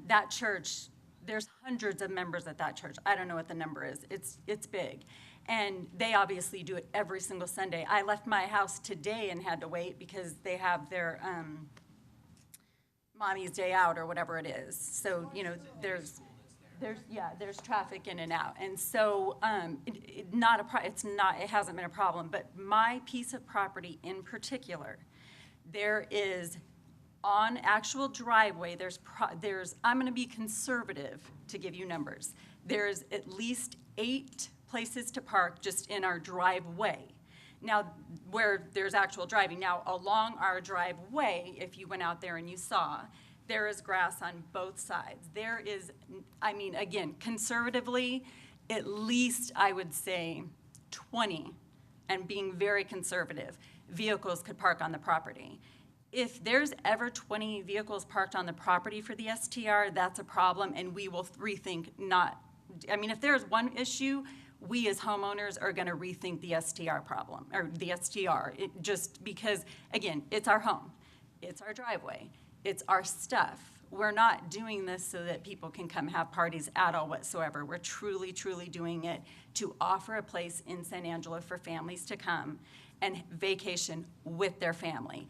that church, there's hundreds of members at that church. I don't know what the number is. It's big. And they obviously do it every single Sunday. I left my house today and had to wait because they have their mommy's day out or whatever it is. So, you know, there's traffic in and out. And so it hasn't been a problem. But my piece of property in particular, there is on actual driveway, I'm going to be conservative to give you numbers. There's at least 8 places to park just in our driveway. Now, where there's actual driving. Now, along our driveway, if you went out there and you saw, there is grass on both sides. There is, I mean, again, conservatively, at least I would say 20, and being very conservative, vehicles could park on the property. If there's ever 20 vehicles parked on the property for the STR, that's a problem, and we will rethink if there's one issue, we as homeowners are going to rethink the STR problem, or the STR, just because, again, it's our home, it's our driveway, it's our stuff. We're not doing this so that people can come have parties at all whatsoever. We're truly, truly doing it to offer a place in San Angelo for families to come and vacation with their family.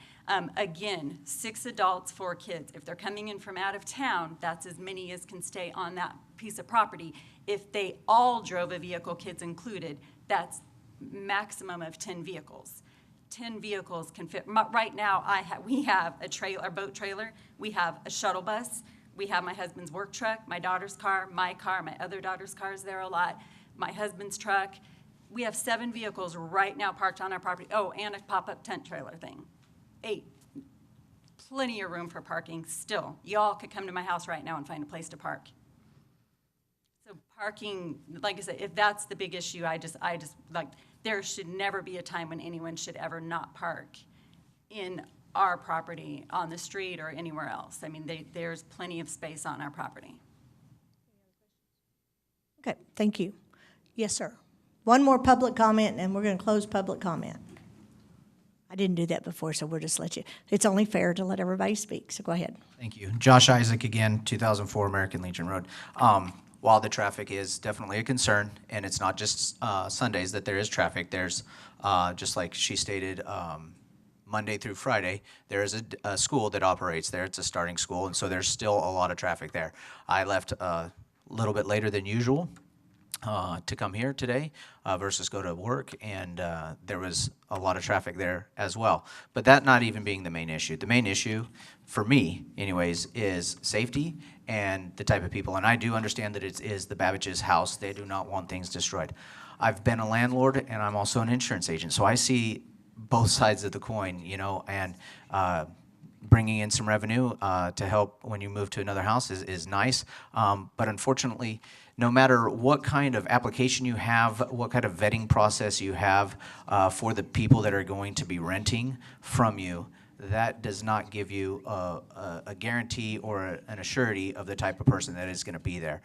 Again, 6 adults, 4 kids. If they're coming in from out of town, that's as many as can stay on that piece of property. If they all drove a vehicle, kids included, that's maximum of 10 vehicles. 10 vehicles can fit. Right now, we have a boat trailer, we have a shuttle bus, we have my husband's work truck, my daughter's car, my other daughter's car is there a lot, my husband's truck. We have 7 vehicles right now parked on our property. Oh, and a pop-up tent trailer thing. 8. Plenty of room for parking still. Y'all could come to my house right now and find a place to park. So parking, like I said, if that's the big issue, there should never be a time when anyone should ever not park in our property, on the street, or anywhere else. I mean, there's plenty of space on our property. Okay, thank you. Yes, sir. One more public comment, and we're going to close public comment. I didn't do that before, so we'll just let you. It's only fair to let everybody speak, so go ahead. Thank you. Josh Isaac again, 2004 American Legion Road. While the traffic is definitely a concern, and it's not just Sundays that there is traffic, there's, just like she stated, Monday through Friday, there is a school that operates there. It's a starting school, and so there's still a lot of traffic there. I left a little bit later than usual to come here today versus go to work, and there was a lot of traffic there as well. But that not even being the main issue. The main issue, for me anyways, is safety and the type of people. And I do understand that it is the Babbage's house. They do not want things destroyed. I've been a landlord, and I'm also an insurance agent, so I see both sides of the coin, you know, and bringing in some revenue to help when you move to another house is nice. But unfortunately, no matter what kind of application you have, what kind of vetting process you have for the people that are going to be renting from you, that does not give you a guarantee or an assurity of the type of person that is going to be there.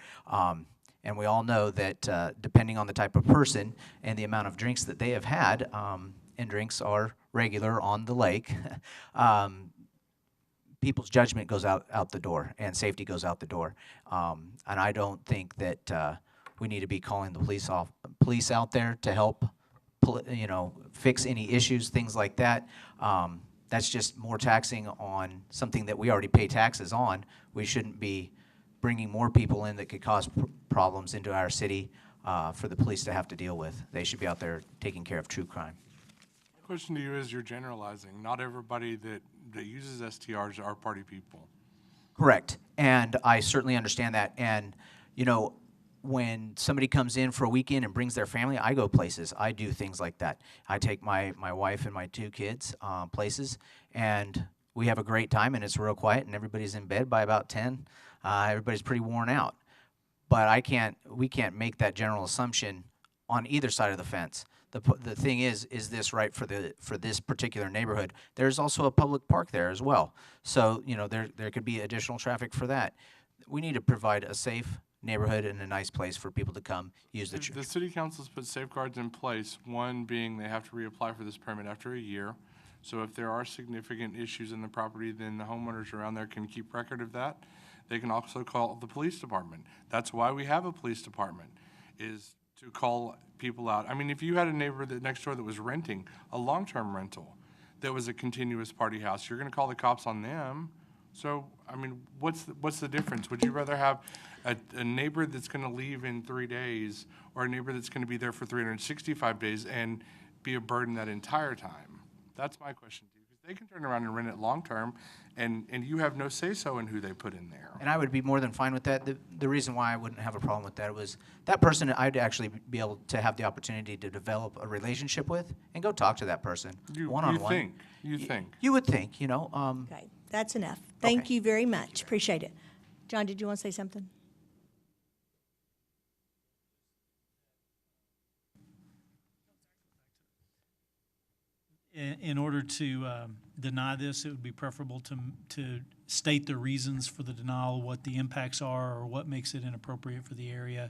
And we all know that depending on the type of person and the amount of drinks that they have had, and drinks are regular on the lake, people's judgment goes out the door, and safety goes out the door. And I don't think that we need to be calling the police out there to help, you know, fix any issues, things like that. That's just more taxing on something that we already pay taxes on. We shouldn't be bringing more people in that could cause problems into our city for the police to have to deal with. They should be out there taking care of true crime. The question to you is, you're generalizing. Not everybody that uses STRs are party people. Correct. And I certainly understand that. And, you know, when somebody comes in for a weekend and brings their family, I go places. I do things like that. I take my wife and my 2 kids places, and we have a great time, and it's real quiet, and everybody's in bed by about 10. Everybody's pretty worn out. But we can't make that general assumption on either side of the fence. The thing is this right for this particular neighborhood? There's also a public park there as well. So, you know, there could be additional traffic for that. We need to provide a safe neighborhood and a nice place for people to come use the church. The city council's put safeguards in place, one being they have to reapply for this permit after a year. So if there are significant issues in the property, then the homeowners around there can keep record of that. They can also call the police department. That's why we have a police department, is to call people out. I mean, if you had a neighbor next door that was renting a long-term rental that was a continuous party house, you're going to call the cops on them. So, I mean, what's the difference? Would you rather have a neighbor that's going to leave in 3 days, or a neighbor that's going to be there for 365 days and be a burden that entire time? That's my question to you, because they can turn around and rent it long-term, and you have no say-so in who they put in there. And I would be more than fine with that. The reason why I wouldn't have a problem with that was that person I'd actually be able to have the opportunity to develop a relationship with and go talk to that person one-on-one. You think. You would think, you know. Okay, that's enough. Thank Okay. you very much. Appreciate it. John, did you want to say something? In order to deny this, it would be preferable to state the reasons for the denial, what the impacts are, or what makes it inappropriate for the area.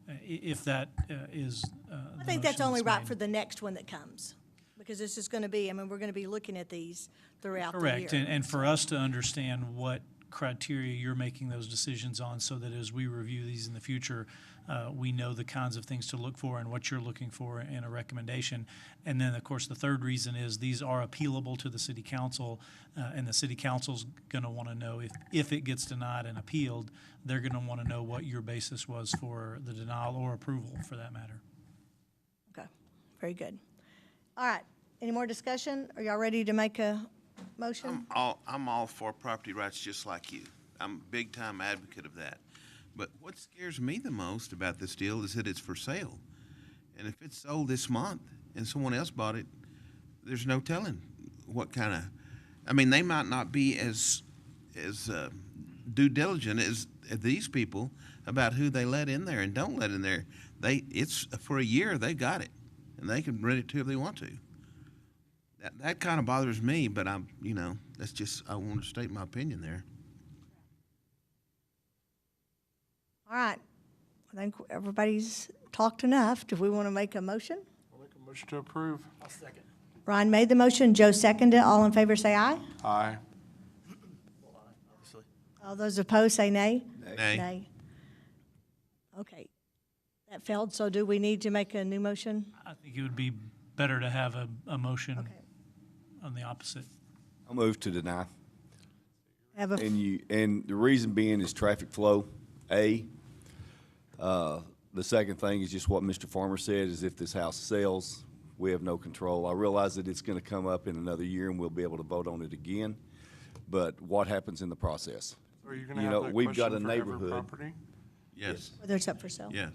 If that is I think that's only right for the next one that comes, because this is going to be, I mean, we're going to be looking at these throughout the year. Correct, and for us to understand what criteria you're making those decisions on, so that as we review these in the future, we know the kinds of things to look for and what you're looking for in a recommendation. And then, of course, the third reason is these are appealable to the city council, and the city council's going to want to know if it gets denied and appealed, they're going to want to know what your basis was for the denial or approval, for that matter. Okay, very good. All right, any more discussion? Are y'all ready to make a motion? I'm all for property rights, just like you. I'm a big-time advocate of that. But what scares me the most about this deal is that it's for sale. And if it's sold this month and someone else bought it, there's no telling what kind of, I mean, they might not be as due diligent as these people about who they let in there and don't let in there. it's for a year, they got it, and they can rent it to if they want to. That kind of bothers me, but that's just, I want to state my opinion there. All right. I think everybody's talked enough. Do we want to make a motion? I'll make a motion to approve. Ryan made the motion, Joe seconded it. All in favor say aye. Aye. All those opposed say nay. Nay. Okay. That failed, so do we need to make a new motion? I think it would be better to have a motion Okay. on the opposite. I'll move to deny. Have a, And the reason being is traffic flow, A. The second thing is just what Mr. Farmer said, is if this house sells, we have no control. I realize that it's gonna come up in another year and we'll be able to vote on it again, but what happens in the process? Are you gonna You have know, that we've got question a for every neighborhood. property? Yes, whether it's up for sale. yes.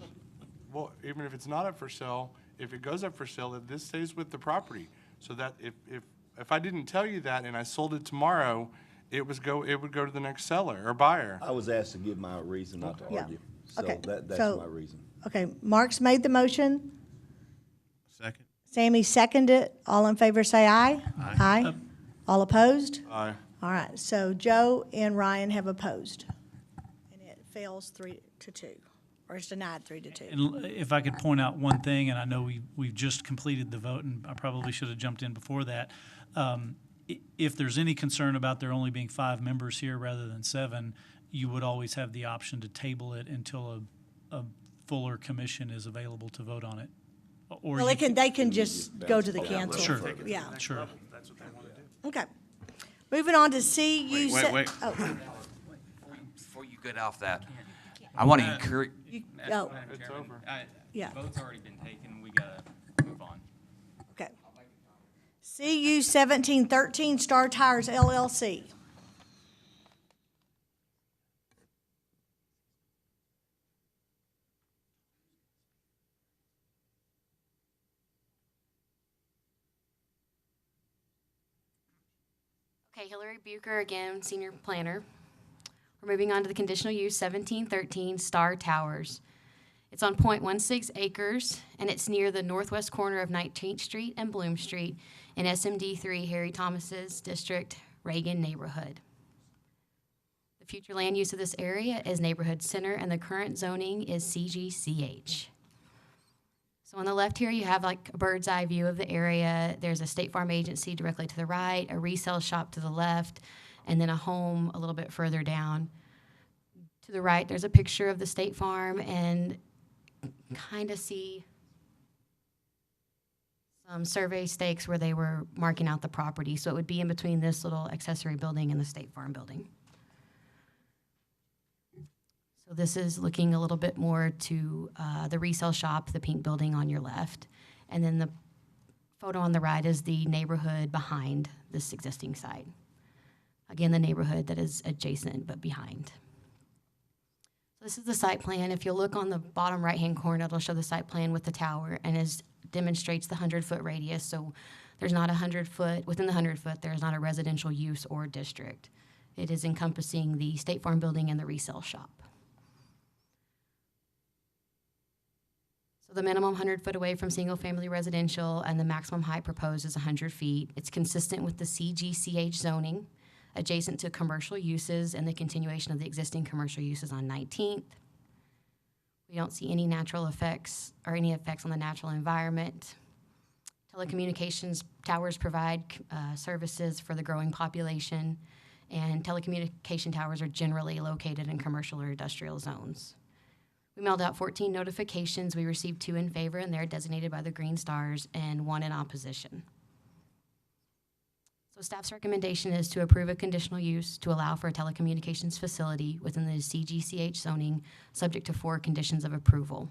Well, even if it's not up for sale, if it goes up for sale, then this stays with the property. So that if I didn't tell you that and I sold it tomorrow, it would go to the next seller or buyer. I was asked to give my reason not to Yeah. argue, so Okay. that's So- my reason. Okay, Mark's made the motion. Second? Sammy seconded it. All in favor say aye. Aye. All opposed? Aye. All right, so Joe and Ryan have opposed. And it fails 3-2, or it's denied 3-2. And if I could point out one thing, and I know we've just completed the vote, and I probably should have jumped in before that. If there's any concern about there only being 5 members here rather than 7, you would always have the option to table it until a fuller commission is available to vote on it. Or Well, you they can just go to the cancel. Sure. Yeah, Sure. okay. Moving on to C, you said. wait. Oh, Before you get off that, I want to encourage. oh, It's over. yeah, Vote's already been taken, we gotta move on. okay. CU 1713 Star Tires LLC. Okay, Hillary Bucher again, senior planner. We're moving on to the conditional use 1713 Star Towers. It's on .16 acres, and it's near the northwest corner of 19th Street and Bloom Street in SMD 3 Harry Thomas's district, Reagan neighborhood. The future land use of this area is neighborhood center, and the current zoning is CGCH. So on the left here, you have like a bird's eye view of the area. There's a State Farm agency directly to the right, a resale shop to the left, and then a home a little bit further down. To the right, there's a picture of the State Farm, and kind of see some survey stakes where they were marking out the property. So it would be in between this little accessory building and the State Farm building. So this is looking a little bit more to the resale shop, the pink building on your left. And then the photo on the right is the neighborhood behind this existing site. Again, the neighborhood that is adjacent but behind. So this is the site plan. If you look on the bottom right-hand corner, it'll show the site plan with the tower, and demonstrates the 100-foot radius. So there's not 100-foot, within the 100-foot, there's not a residential use or district. It is encompassing the State Farm building and the resale shop. So the minimum 100-foot away from single-family residential, and the maximum height proposed is 100 feet. It's consistent with the CGCH zoning, adjacent to commercial uses and the continuation of the existing commercial uses on 19th. We don't see any natural effects or any effects on the natural environment. Telecommunications towers provide services for the growing population, and telecommunication towers are generally located in commercial or industrial zones. We mailed out 14 notifications. We received 2 in favor, and they're designated by the green stars, and 1 in opposition. So staff's recommendation is to approve a conditional use to allow for a telecommunications facility within the CGCH zoning, subject to 4 conditions of approval.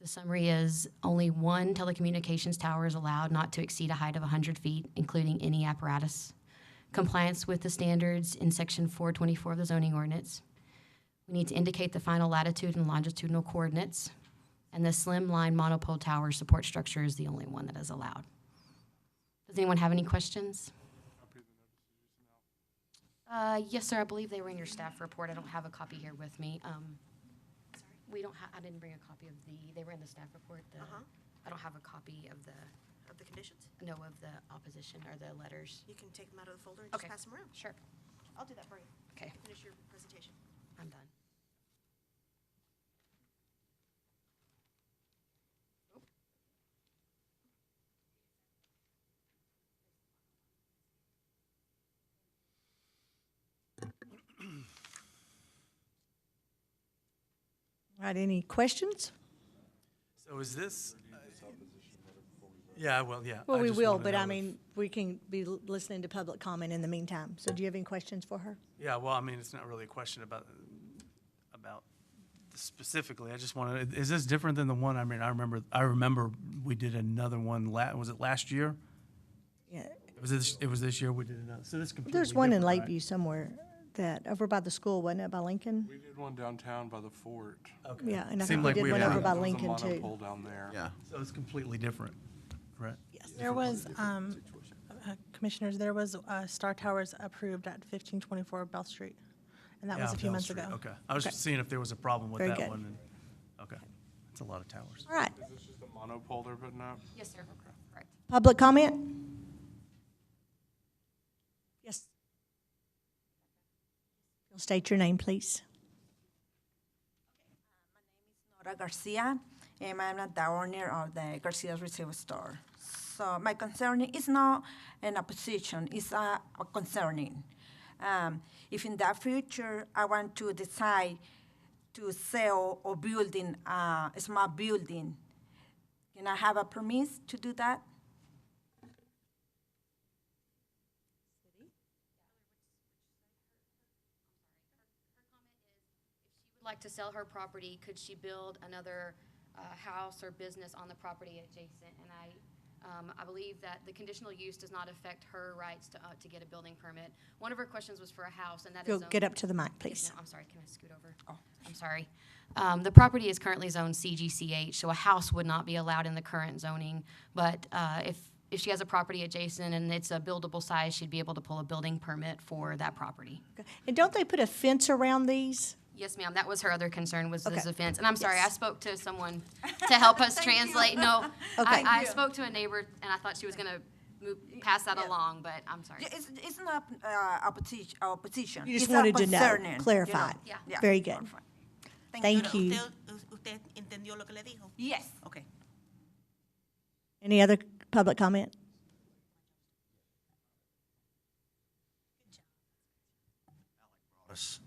The summary is only 1 telecommunications tower is allowed, not to exceed a height of 100 feet, including any apparatus. Compliance with the standards in section 424 of the zoning ordinance. We need to indicate the final latitude and longitudinal coordinates, and the slimline monopole tower support structure is the only one that is allowed. Does anyone have any questions? Yes, sir, I believe they were in your staff report. I don't have a copy here with me. Sorry. We don't have, I didn't bring a copy of they were in the staff report, I don't have a copy of the conditions? No, of the opposition or the letters. You can take them out of the folder and just Okay. pass them around. Sure. I'll do that for you. Okay. Finish your presentation. I'm done. All right, any questions? So is this? Yeah, well, yeah. Well, I we just will, wanna but know I if- mean, we can be listening to public comment in the meantime. So do you have any questions for her? Yeah, well, I mean, it's not really a question about specifically. I just wanted, is this different than the one, I mean, I remember we did another one, was it last year? Yeah. It was this year we did another, so this completely There's one in different, right? Lakeview somewhere that, over by the school, wasn't it, by Lincoln? We did one downtown by the fort. Okay. Yeah, and I Seemed think we like did we one had- over by There was a Lincoln too. monopole down there. Yeah. So it's completely different, correct? There was, Commissioners, there was Star Towers approved at 1524 Bell Street, and that was Yeah, a few Bell months Street, ago. Okay, I was Okay. just seeing if there was a problem with Very that good. one. Okay, it's a lot of towers. All right, Is this just a monopole they're putting up? Yes, sir. Correct. public comment? Yes. You'll state your name, please. Nora Garcia, and I'm the owner of the Garcia's Retail Store. So my concern is not an opposition, it's a concerning. If in the future I want to decide to sell or building a small building, can I have a permit to do that? Would like to sell her property, could she build another house or business on the property adjacent? And I believe that the conditional use does not affect her rights to get a building permit. One of her questions was for a house, and that You'll is get up to the mic, Yes, please. ma'am. I'm sorry, can I scoot over? Oh, I'm sorry. The property is currently zoned CGCH, so a house would not be allowed in the current zoning. But if she has a property adjacent and it's a buildable size, she'd be able to pull a building permit for that property. And don't they put a fence around these? Yes, ma'am. That was her other concern, was Okay. this offense. And I'm sorry, Yes. I spoke to someone to help us translate. No, Okay. I spoke to a neighbor, and I thought she was going to pass that along, but I'm sorry. It's not opposition. You just it's wanted to know, concerning, you clarify. know. Yeah. Very good. Thank you. ¿Usted entendió lo que le dijo? Yes. Okay. Any other public comment?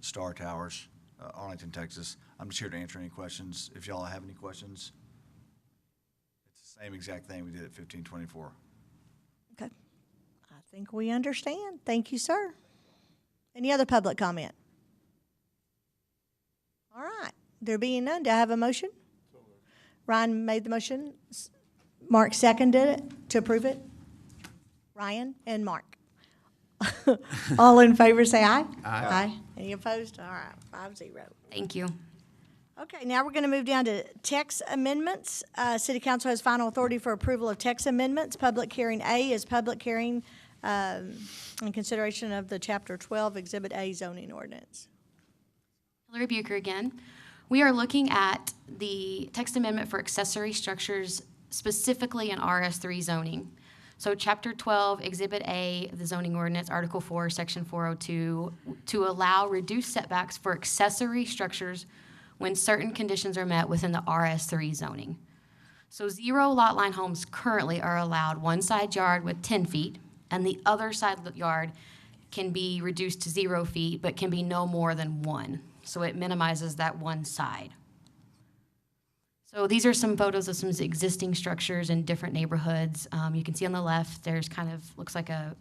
Star Towers, Arlington, Texas. I'm just here to answer any questions. If y'all have any questions, it's the same exact thing we did at 1524. Okay. I think we understand. Thank you, sir. Any other public comment? All right. There being none, do I have a motion? Ryan made the motion. Mark seconded it to approve it. Ryan and Mark. All in favor, say aye. Aye. Any opposed? All right, 5-0. Thank you. Okay, now we're going to move down to text amendments. City Council has final authority for approval of text amendments. Public hearing A is public hearing in consideration of the Chapter 12 Exhibit A zoning ordinance. Hillary Bucher again. We are looking at the text amendment for accessory structures, specifically in RS3 zoning. So Chapter 12, Exhibit A of the zoning ordinance, Article 4, Section 402, to allow reduced setbacks for accessory structures when certain conditions are met within the RS3 zoning. So 0 lot line homes currently are allowed one side yard with 10 feet, and the other side of the yard can be reduced to 0 feet, but can be no more than 1. So it minimizes that one side. So these are some photos of some existing structures in different neighborhoods. You can see on the left, there's kind of, looks like a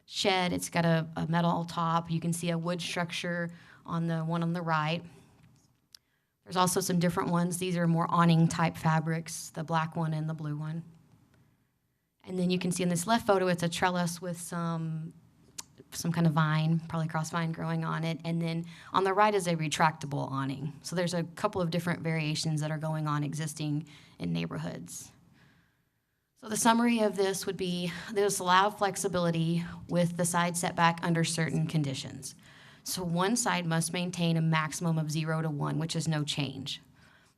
shed. It's got a metal top. You can see a wood structure on the one on the right. There's also some different ones. These are more awning type fabrics, the black one and the blue one. And then you can see in this left photo, it's a trellis with some kind of vine, probably cross vine growing on it. And then on the right is a retractable awning. So there's a couple of different variations that are going on existing in neighborhoods. So the summary of this would be, this allow flexibility with the side setback under certain conditions. So one side must maintain a maximum of 0 to 1, which is no change.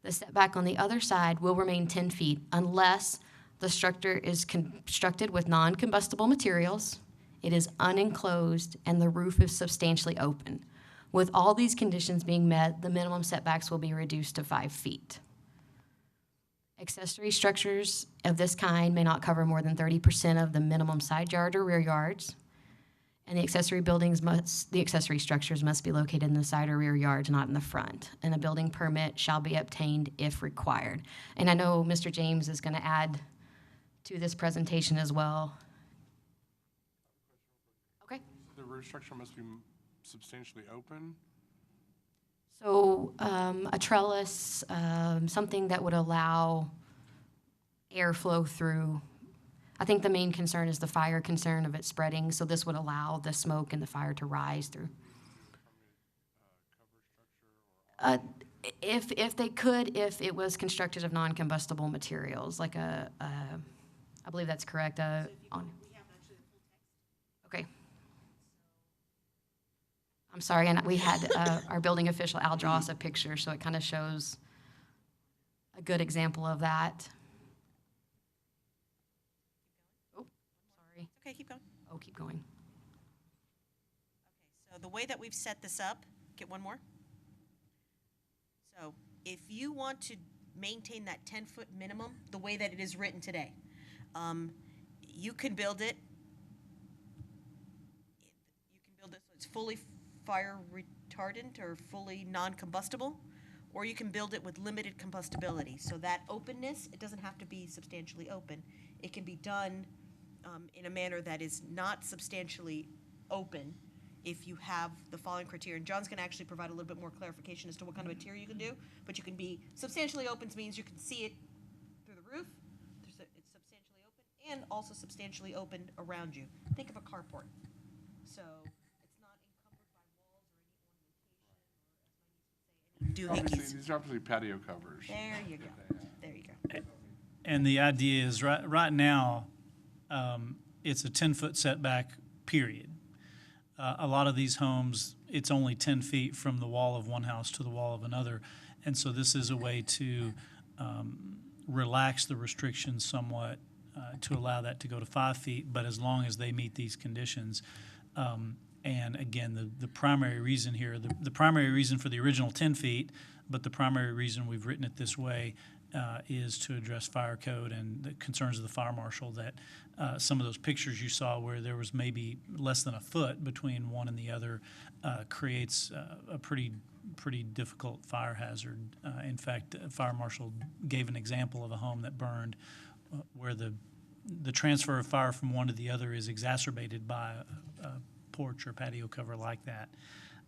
The setback on the other side will remain 10 feet unless the structure is constructed with non-combustible materials, it is unenclosed, and the roof is substantially open. With all these conditions being met, the minimum setbacks will be reduced to 5 feet. Accessory structures of this kind may not cover more than 30% of the minimum side yard or rear yards. And the accessory structures must be located in the side or rear yards, not in the front. And a building permit shall be obtained if required. And I know Mr. James is going to add to this presentation as well. Okay. The roof structure must be substantially open. So a trellis, something that would allow airflow through. I think the main concern is the fire concern of it spreading, so this would allow the smoke and the fire to rise through. If they could, if it was constructed of non-combustible materials, like I believe that's correct. Okay. I'm sorry, and we had our building official, Al, draw us a picture, so it kind of shows a good example of that. Oh, sorry. Okay, keep going. Oh, keep going. Okay, so the way that we've set this up, get one more. So if you want to maintain that 10-foot minimum, the way that it is written today, you can build it. You can build it so it's fully fire retardant or fully non-combustible, or you can build it with limited combustibility. So that openness, it doesn't have to be substantially open. It can be done in a manner that is not substantially open if you have the following criteria. And John's going to actually provide a little bit more clarification as to what kind of material you can do, but you can be substantially open means you can see it through the roof, it's substantially open, and also substantially open around you. Think of a carport. So it's not encumbered by walls or any doohickeys. These are obviously patio covers. There you go. There you go. And the idea is right now, it's a 10-foot setback, period. A lot of these homes, it's only 10 feet from the wall of one house to the wall of another. And so this is a way to relax the restrictions somewhat to allow that to go to 5 feet, but as long as they meet these conditions. And again, the primary reason here, the primary reason for the original 10 feet, but the primary reason we've written it this way is to address fire code and the concerns of the fire marshal that some of those pictures you saw where there was maybe less than a foot between one and the other creates a pretty difficult fire hazard. In fact, fire marshal gave an example of a home that burned where the transfer of fire from one to the other is exacerbated by a porch or patio cover like that.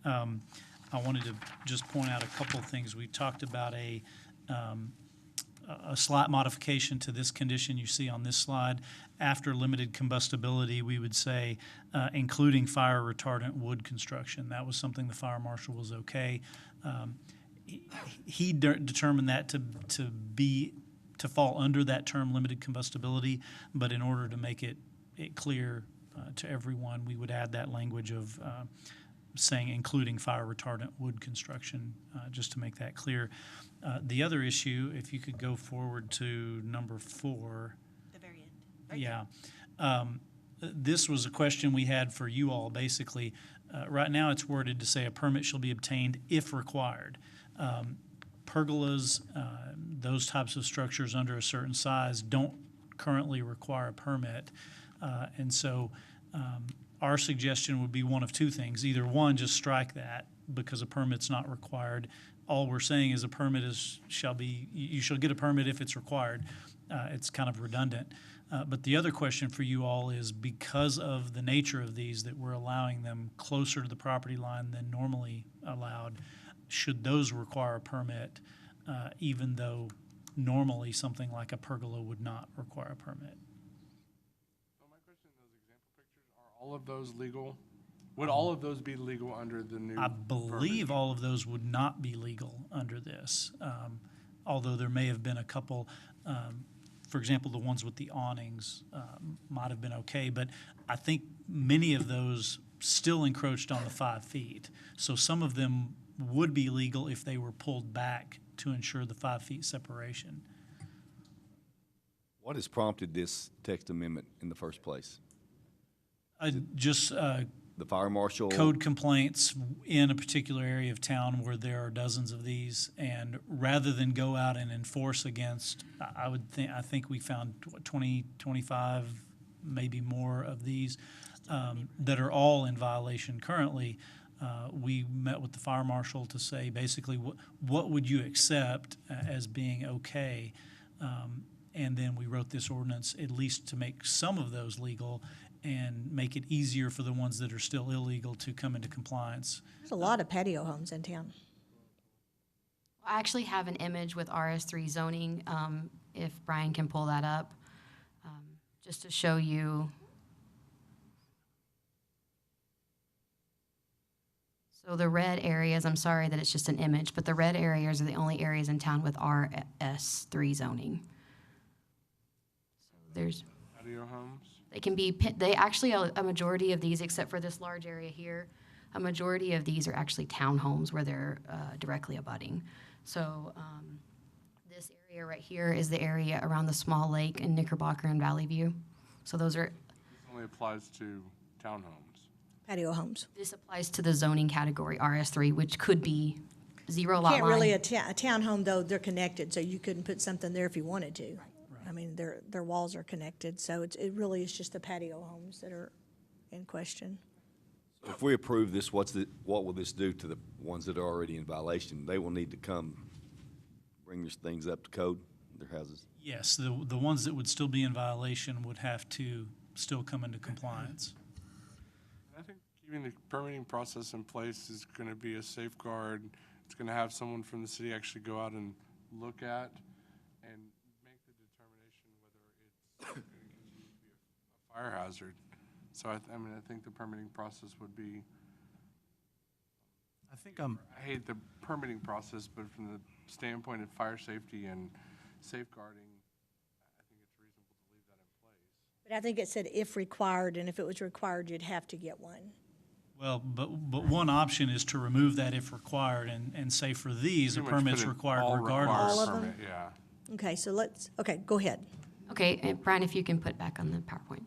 I wanted to just point out a couple of things. We talked about a slight modification to this condition you see on this slide. After limited combustibility, we would say including fire retardant wood construction. That was something the fire marshal was okay. He determined that to fall under that term limited combustibility, but in order to make it clear to everyone, we would add that language of saying including fire retardant wood construction, just to make that clear. The other issue, if you could go forward to number 4. The very end. Right. Yeah. This was a question we had for you all, basically. Right now it's worded to say a permit shall be obtained if required. Pergolas, those types of structures under a certain size don't currently require a permit. And so our suggestion would be one of two things. Either one, just strike that because a permit's not required. All we're saying is a permit you shall get a permit if it's required. It's kind of redundant. But the other question for you all is because of the nature of these, that we're allowing them closer to the property line than normally allowed, should those require a permit, even though normally something like a pergola would not require a permit? So my question, those example pictures, are all of those legal? Would all of those be legal under the new I believe all of those would not be legal under this, although there may have been a couple. For example, the ones with the awnings might have been okay, but I think many of those still encroached on the 5 feet. So some of them would be legal if they were pulled back to ensure the 5 feet separation. What has prompted this text amendment in the first place? Just The fire marshal? code complaints in a particular area of town where there are dozens of these, and rather than go out and enforce against, I think we found 20, 25, maybe more of these that are all in violation currently. We met with the fire marshal to say basically what would you accept as being okay, and then we wrote this ordinance at least to make some of those legal and make it easier for the ones that are still illegal to come into compliance. There's a lot of patio homes in town. I actually have an image with RS3 zoning, if Brian can pull that up, just to show you. So the red areas, I'm sorry that it's just an image, but the red areas are the only areas in town with RS3 zoning. So there's. Patio homes? They can be, they actually, a majority of these, except for this large area here, a majority of these are actually townhomes where they're directly abutting. So this area right here is the area around the small lake in Knickerbocker and Valley View. So those are. This only applies to townhomes. Patio homes. This applies to the zoning category RS3, which could be 0 lot line. Can't really, a townhome, though, they're connected, so you couldn't put something there if you wanted to. I mean, their walls are connected, so it really is just the patio homes that are in question. If we approve this, what will this do to the ones that are already in violation? They will need to come bring these things up to code, their houses? Yes, the ones that would still be in violation would have to still come into compliance. I think keeping the permitting process in place is going to be a safeguard. It's going to have someone from the city actually go out and look at and make the determination whether it's going to continue to be a fire hazard. So I think the permitting process would be. I hate the permitting process, but from the standpoint of fire safety and safeguarding, I think it's reasonable to leave that in place. But I think it said if required, and if it was required, you'd have to get one. Well, but one option is to remove that if required and say for these, a Pretty much permit's put an required all regardless. All of them? permit, yeah. Okay, so okay, go ahead. Okay, and Brian, if you can put back on the PowerPoint.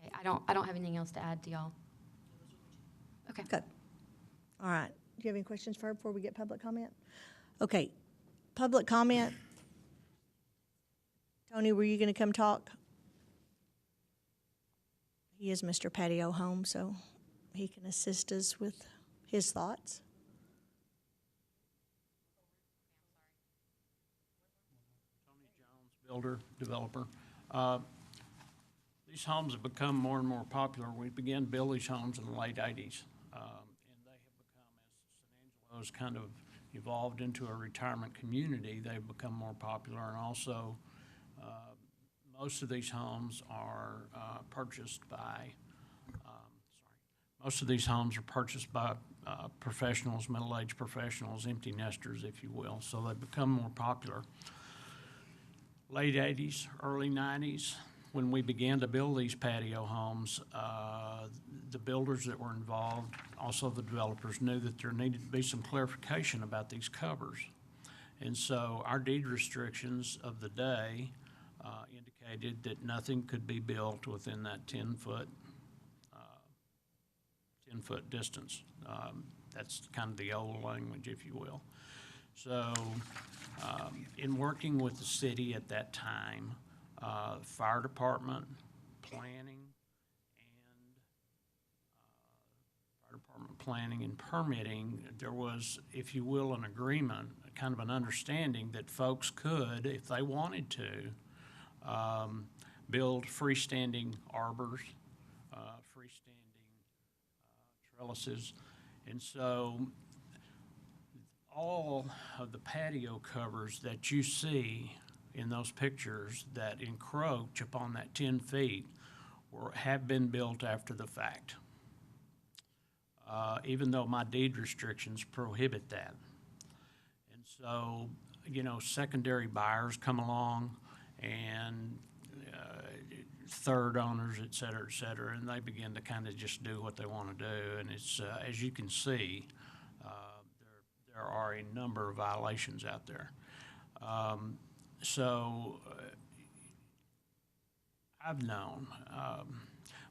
Okay, I don't have anything else to add to y'all. Okay. Good. All right. Do you have any questions for her before we get public comment? Okay. Public comment. Tony, were you going to come talk? He is Mr. Patio Home, so he can assist us with his thoughts. Builder, developer. These homes have become more and more popular. We began to build these homes in the late 80s. And they have become, as San Angelo's kind of evolved into a retirement community, they've become more popular. And also, most of these homes are purchased by, professionals, middle-aged professionals, empty nesters, if you will. So they've become more popular. Late 80s, early 90s, when we began to build these patio homes, the builders that were involved, also the developers, knew that there needed to be some clarification about these covers. And so our deed restrictions of the day indicated that nothing could be built within that 10-foot distance. That's kind of the old language, if you will. So in working with the city at that time, fire department, planning, and permitting, there was, if you will, an agreement, kind of an understanding that folks could, if they wanted to, build freestanding arbors, freestanding trellises. And so all of the patio covers that you see in those pictures that encroach upon that 10 feet have been built after the fact. even though my deed restrictions prohibit that. And so, you know, secondary buyers come along and third owners, et cetera, and they begin to kind of just do what they want to do. And it's, as you can see, there are a number of violations out there. I've known,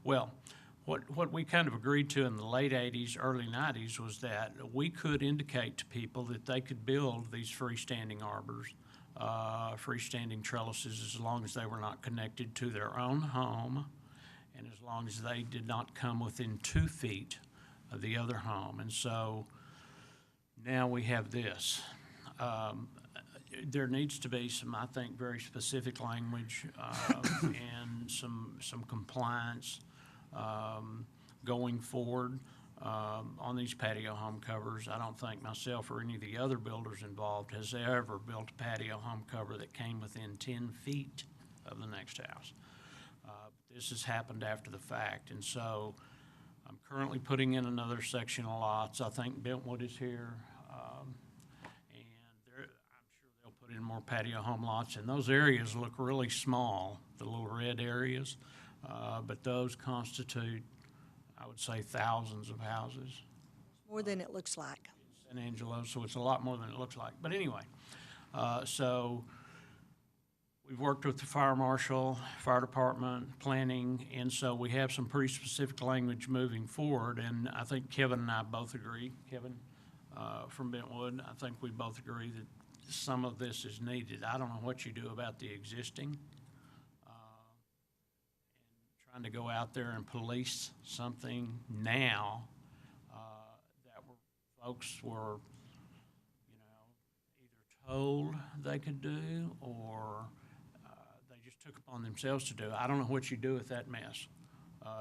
what we kind of agreed to in the late 80s, early 90s was that we could indicate to people that they could build these freestanding arbors, freestanding trellises, as long as they were not connected to their own home and as long as they did not come within 2 feet of the other home. And so now we have this. There needs to be some, I think, very specific language and some compliance going forward on these patio home covers. I don't think myself or any of the other builders involved has ever built a patio home cover that came within 10 feet of the next house. This has happened after the fact, and so I'm currently putting in another section of lots. I think Bentwood is here, and I'm sure they'll put in more patio home lots, and those areas look really small, the little red areas, but those constitute, I would say, thousands of houses. More than it looks like. In Angelo, so it's a lot more than it looks like. But anyway, so we've worked with the fire marshal, fire department, planning, and so we have some pretty specific language moving forward. And I think Kevin and I both agree, Kevin from Bentwood, I think we both agree that some of this is needed. I don't know what you do about the existing. Trying to go out there and police something now that folks were, you know, either told they could do or they just took upon themselves to do. I don't know what you do with that mess.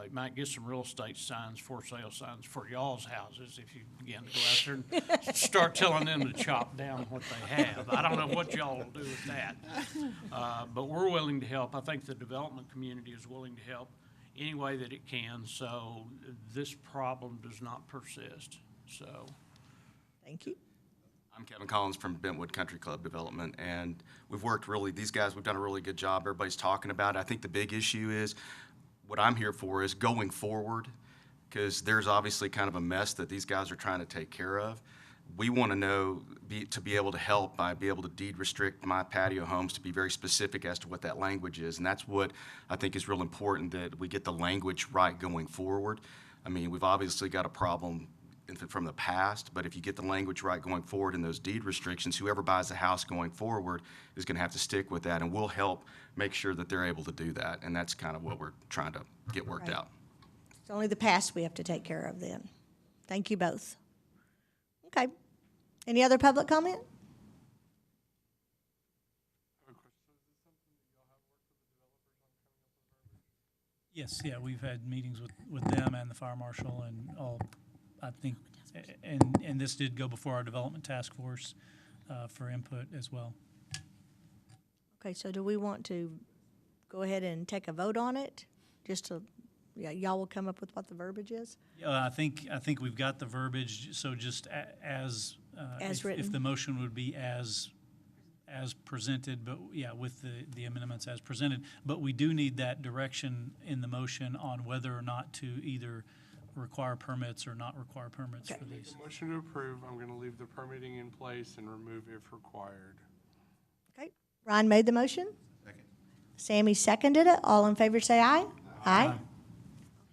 You might get some real estate signs, for sale signs for y'all's houses if you begin to go out there and start telling them to chop down what they have. I don't know what y'all will do with that. But we're willing to help. I think the development community is willing to help any way that it can, so this problem does not persist. So, thank you. I'm Kevin Collins from Bentwood Country Club Development, and we've worked really, these guys, we've done a really good job. Everybody's talking about it. I think the big issue is, what I'm here for is going forward, because there's obviously kind of a mess that these guys are trying to take care of. We want to know, to be able to help by be able to deed restrict my patio homes, to be very specific as to what that language is. And that's what I think is real important, that we get the language right going forward. I mean, we've obviously got a problem from the past, but if you get the language right going forward in those deed restrictions, whoever buys the house going forward is going to have to stick with that, and we'll help make sure that they're able to do that. And that's kind of what we're trying to get worked out. It's only the past we have to take care of then. Thank you both. Okay. Any other public comment? Yes, yeah, we've had meetings with them and the fire marshal and all, I think, and this did go before our development task force for input as well. Okay, so do we want to go ahead and take a vote on it? Just to, yeah, y'all will come up with what the verbiage is? I think we've got the verbiage, so just as written. If the motion would be as presented, but yeah, with the amendments as presented. But we do need that direction in the motion on whether or not to either require permits or not require permits for these. Motion to approve. I'm going to leave the permitting in place and remove if required. Okay. Ryan made the motion. Second. Sammy seconded it. All in favor say aye. Aye.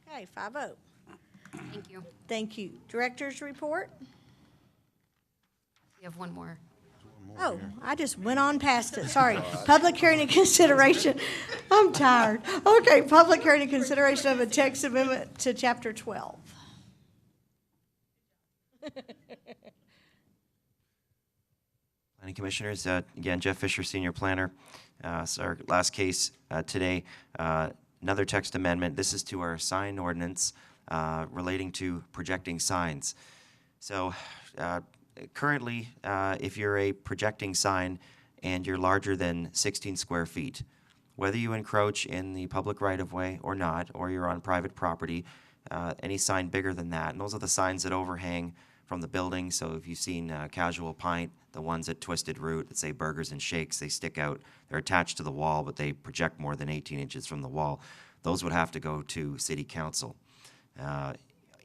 Okay, 5-0. Thank you. Thank you. Director's report. We have one more. Oh, I just went on past it. Sorry. Public hearing and consideration. I'm tired. Okay, public hearing and consideration of a text amendment to Chapter 12. Planning Commissioners, again, Jeff Fisher, Senior Planner. So our last case today, another text amendment. This is to our sign ordinance relating to projecting signs. So currently, if you're a projecting sign and you're larger than 16 square feet, whether you encroach in the public right-of-way or not, or you're on private property, any sign bigger than that. And those are the signs that overhang from the building. So if you've seen Casual Pint, the ones at Twisted Root that say burgers and shakes, they stick out. They're attached to the wall, but they project more than 18 inches from the wall. Those would have to go to City Council.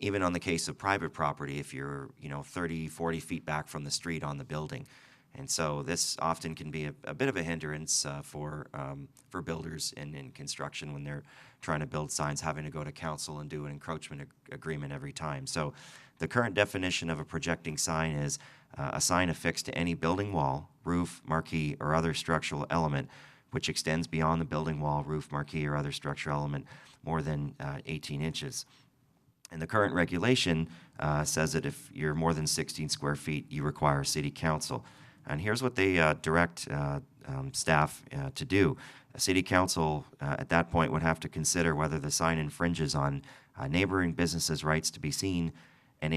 Even on the case of private property, if you're 30, 40 feet back from the street on the building. And so this often can be a bit of a hindrance for builders in construction when they're trying to build signs, having to go to council and do an encroachment agreement every time. So the current definition of a projecting sign is a sign affixed to any building wall, roof, marquee, or other structural element which extends beyond the building wall, roof, marquee, or other structural element more than 18 inches. And the current regulation says that if you're more than 16 square feet, you require City Council. And here's what they direct staff to do. A City Council at that point would have to consider whether the sign infringes on neighboring businesses' rights to be seen and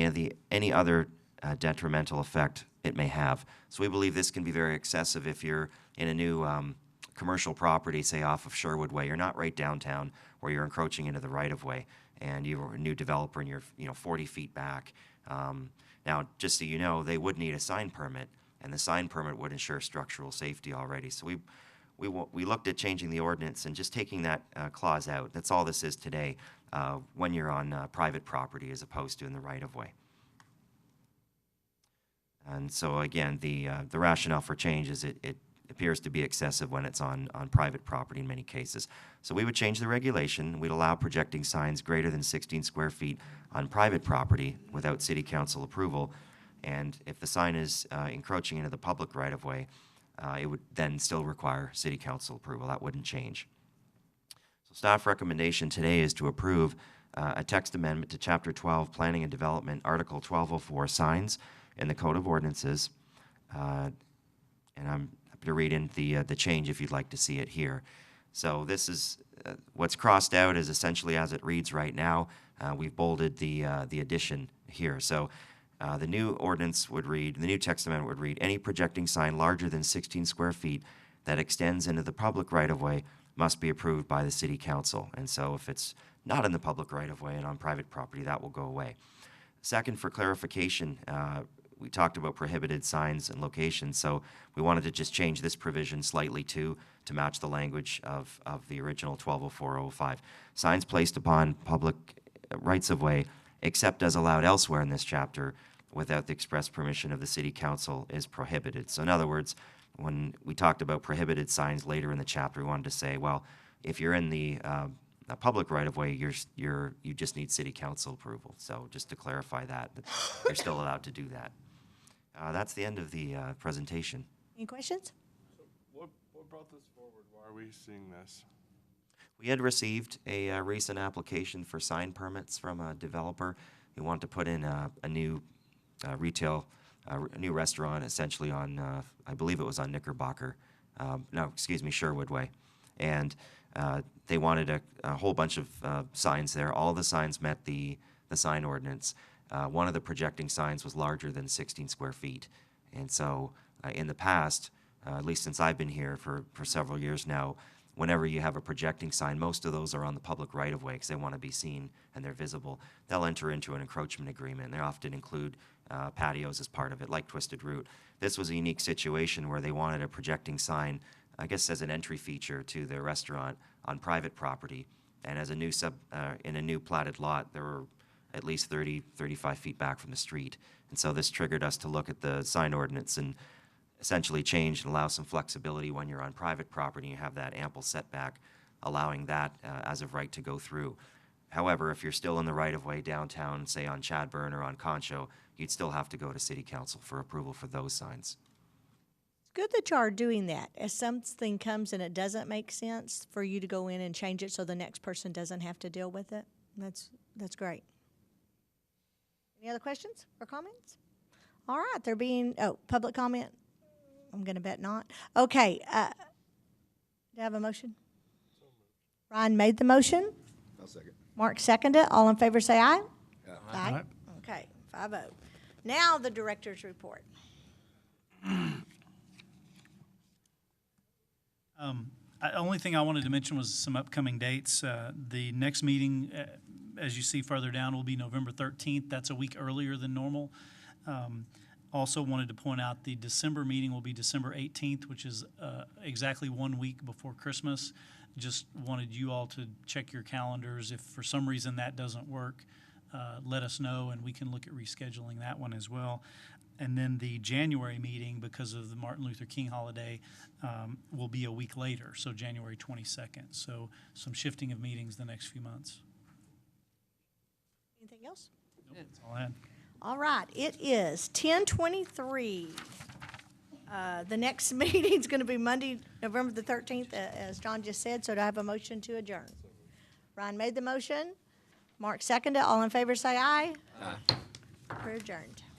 any other detrimental effect it may have. So we believe this can be very excessive if you're in a new commercial property, say off of Sherwood Way. You're not right downtown where you're encroaching into the right-of-way, and you're a new developer and you're 40 feet back. Now, just so you know, they would need a sign permit, and the sign permit would ensure structural safety already. So we looked at changing the ordinance and just taking that clause out. That's all this is today when you're on private property as opposed to in the right-of-way. And so again, the rationale for change is it appears to be excessive when it's on private property in many cases. So we would change the regulation. We'd allow projecting signs greater than 16 square feet on private property without City Council approval. And if the sign is encroaching into the public right-of-way, it would then still require City Council approval. That wouldn't change. So staff recommendation today is to approve a text amendment to Chapter 12, Planning and Development, Article 1204, Signs in the Code of Ordinances. And I'm happy to read in the change if you'd like to see it here. So this is what's crossed out is essentially as it reads right now. We've bolded the addition here. So the new ordinance would read, the new text amendment would read, any projecting sign larger than 16 square feet that extends into the public right-of-way must be approved by the City Council. And so if it's not in the public right-of-way and on private property, that will go away. Second, for clarification, we talked about prohibited signs and locations, so we wanted to just change this provision slightly to match the language of the original 1204-05. Signs placed upon public rights-of-way, except as allowed elsewhere in this chapter, without the express permission of the City Council, is prohibited. So in other words, when we talked about prohibited signs later in the chapter, we wanted to say, well, if you're in the public right-of-way, you just need City Council approval. So just to clarify that you're still allowed to do that. That's the end of the presentation. Any questions? What brought this forward? Why are we seeing this? We had received a recent application for sign permits from a developer who wanted to put in a new retail, a new restaurant essentially on, I believe it was on Knickerbocker, Sherwood Way. And they wanted a whole bunch of signs there. All the signs met the sign ordinance. One of the projecting signs was larger than 16 square feet. And so in the past, at least since I've been here for several years now, whenever you have a projecting sign, most of those are on the public right-of-way because they want to be seen and they're visible. They'll enter into an encroachment agreement. They often include patios as part of it, like Twisted Root. This was a unique situation where they wanted a projecting sign, I guess as an entry feature to their restaurant on private property. And as a new in a new platted lot, there were at least 30, 35 feet back from the street. And so this triggered us to look at the sign ordinance and essentially change and allow some flexibility when you're on private property. You have that ample setback, allowing that as of right to go through. However, if you're still in the right-of-way downtown, say on Chadburn or on Concho, you'd still have to go to City Council for approval for those signs. It's good that you are doing that. If something comes and it doesn't make sense, for you to go in and change it so the next person doesn't have to deal with it. That's great. Any other questions or comments? All right, there being, public comment? I'm going to bet not. Okay, do I have a motion? Ryan made the motion. I'll second. Mark seconded it. All in favor say aye. Aye. Okay, 5-0. Now the director's report. Only thing I wanted to mention was some upcoming dates. The next meeting as you see further down, will be November 13th. That's a week earlier than normal. Also wanted to point out the December meeting will be December 18th, which is exactly 1 week before Christmas. Just wanted you all to check your calendars. If for some reason that doesn't work, let us know, and we can look at rescheduling that one as well. And then the January meeting, because of the Martin Luther King holiday, will be a week later, so January 22nd. So some shifting of meetings the next few months. Anything else? That's all I had. All right, it is 10:23. The next meeting is going to be Monday, November the 13th, as John just said, so do I have a motion to adjourn? Ryan made the motion. Mark seconded. All in favor say aye. Aye. We're adjourned.